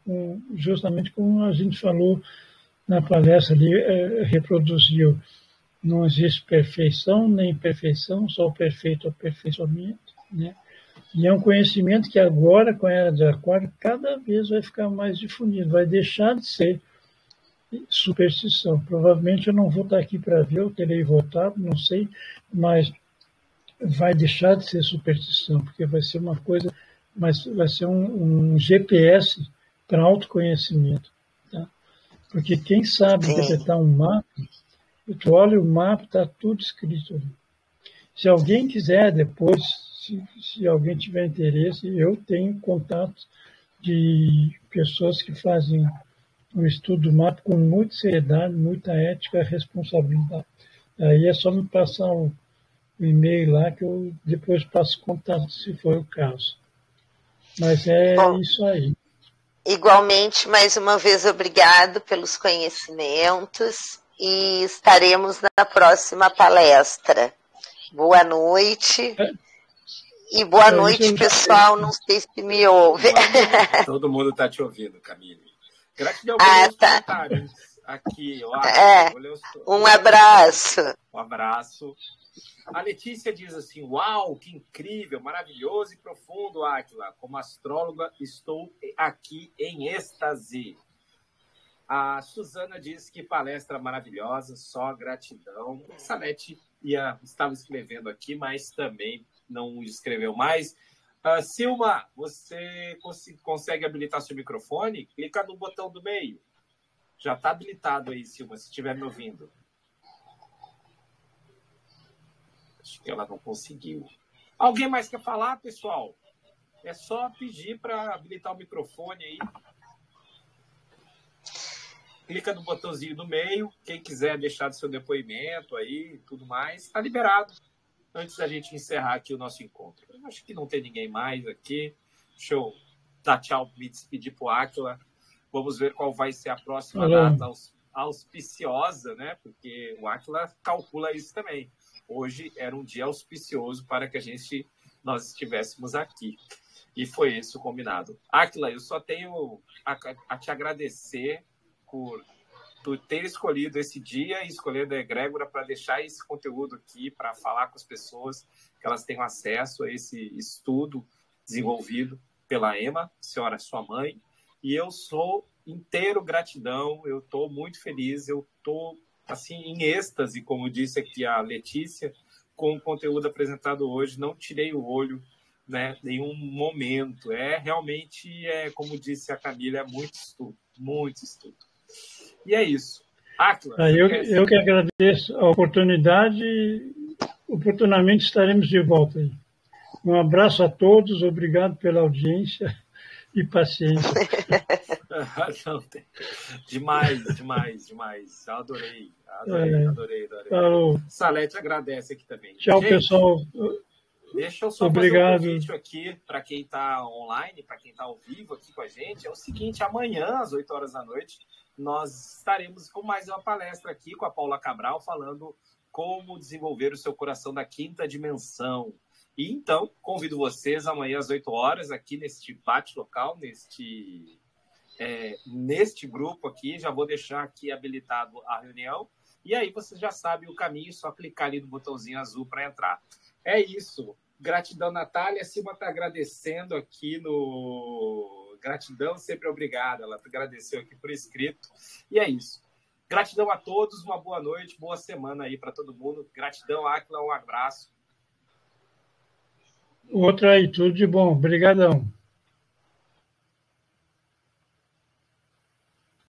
Justamente como a gente falou na palestra ali, reproduziu. Não existe perfeição nem imperfeição, só o perfeito aperfeiçoamento, né? E é um conhecimento que agora, com a era de Aquário, cada vez vai ficar mais difundido, vai deixar de ser superstição. Provavelmente eu não vou estar aqui para ver, eu terei voltado, não sei, mas vai deixar de ser superstição, porque vai ser uma coisa, mas vai ser um GPS para autoconhecimento, tá? Porque quem sabe interpretar um mapa, tu olha o mapa, está tudo escrito ali. Se alguém quiser depois, se alguém tiver interesse, eu tenho contatos de pessoas que fazem um estudo do mapa com muita seriedade, muita ética e responsabilidade. Aí é só me passar o e-mail lá que eu depois passo contato, se for o caso. Mas isso aí. Igualmente, mais uma vez, obrigado pelos conhecimentos e estaremos na próxima palestra. Boa noite. E boa noite, pessoal. Não sei se me ouve. Todo mundo está te ouvindo, Camille. Gratidão pelos comentários aqui. Um abraço. Um abraço. A Letícia diz assim, uau, que incrível, maravilhoso e profundo, Áquila. Como astróloga, estou aqui em êxtase. A Suzana diz que palestra maravilhosa, só gratidão. Salete estava escrevendo aqui, mas também não escreveu mais. Silma, você consegue habilitar seu microfone? Clica no botão do meio. Já está habilitado aí, Silma, se estiver me ouvindo. Acho que ela não conseguiu. Alguém mais quer falar, pessoal? É só pedir para habilitar o microfone aí. Clica no botãozinho do meio. Quem quiser deixar seu depoimento aí e tudo mais, está liberado. Antes da gente encerrar aqui o nosso encontro. Eu acho que não tem ninguém mais aqui. Deixa eu dar tchau, me despedir para o Áquila. Vamos ver qual vai ser a próxima data auspiciosa, né? Porque o Áquila calcula isso também. Hoje era um dia auspicioso para que nós estivéssemos aqui. E foi esse o combinado. Áquila, eu só tenho a te agradecer por ter escolhido esse dia e escolhido a egrégora para deixar esse conteúdo aqui, para falar com as pessoas, que elas tenham acesso a esse estudo desenvolvido pela Emma, senhora sua mãe. E eu sou inteiro gratidão, eu estou muito feliz, eu estou assim, em êxtase, como disse aqui a Letícia, com o conteúdo apresentado hoje, não tirei o olho, né, nenhum momento. Realmente, como disse a Camila, é muito estudo, muito estudo. E é isso. Áquila, eu que agradeço a oportunidade e oportunamente estaremos de volta aí. Um abraço a todos, obrigado pela audiência e paciência. Não, demais. Eu adorei. Falou. Salete agradece aqui também. Tchau, gente, pessoal. Deixa eu só Obrigado. fazer um convite aqui para quem está online, para quem está ao vivo aqui com a gente. É o seguinte, amanhã, às 8 horas da noite, nós estaremos com mais uma palestra aqui com a Paula Cabral, falando como desenvolver o seu coração da quinta dimensão. E então, convido vocês amanhã às 8 horas, aqui neste bate-local, neste grupo aqui. Já vou deixar aqui habilitado a reunião. E aí vocês já sabem o caminho, só clicar ali no botãozinho azul para entrar. É isso. Gratidão, Natália. A Silma está agradecendo aqui no... Gratidão, sempre obrigada. Ela agradeceu aqui por escrito. E é isso. Gratidão a todos. Uma boa noite, boa semana aí para todo mundo. Gratidão, Áquila. Um abraço. Outra aí, tudo de bom. Obrigadão.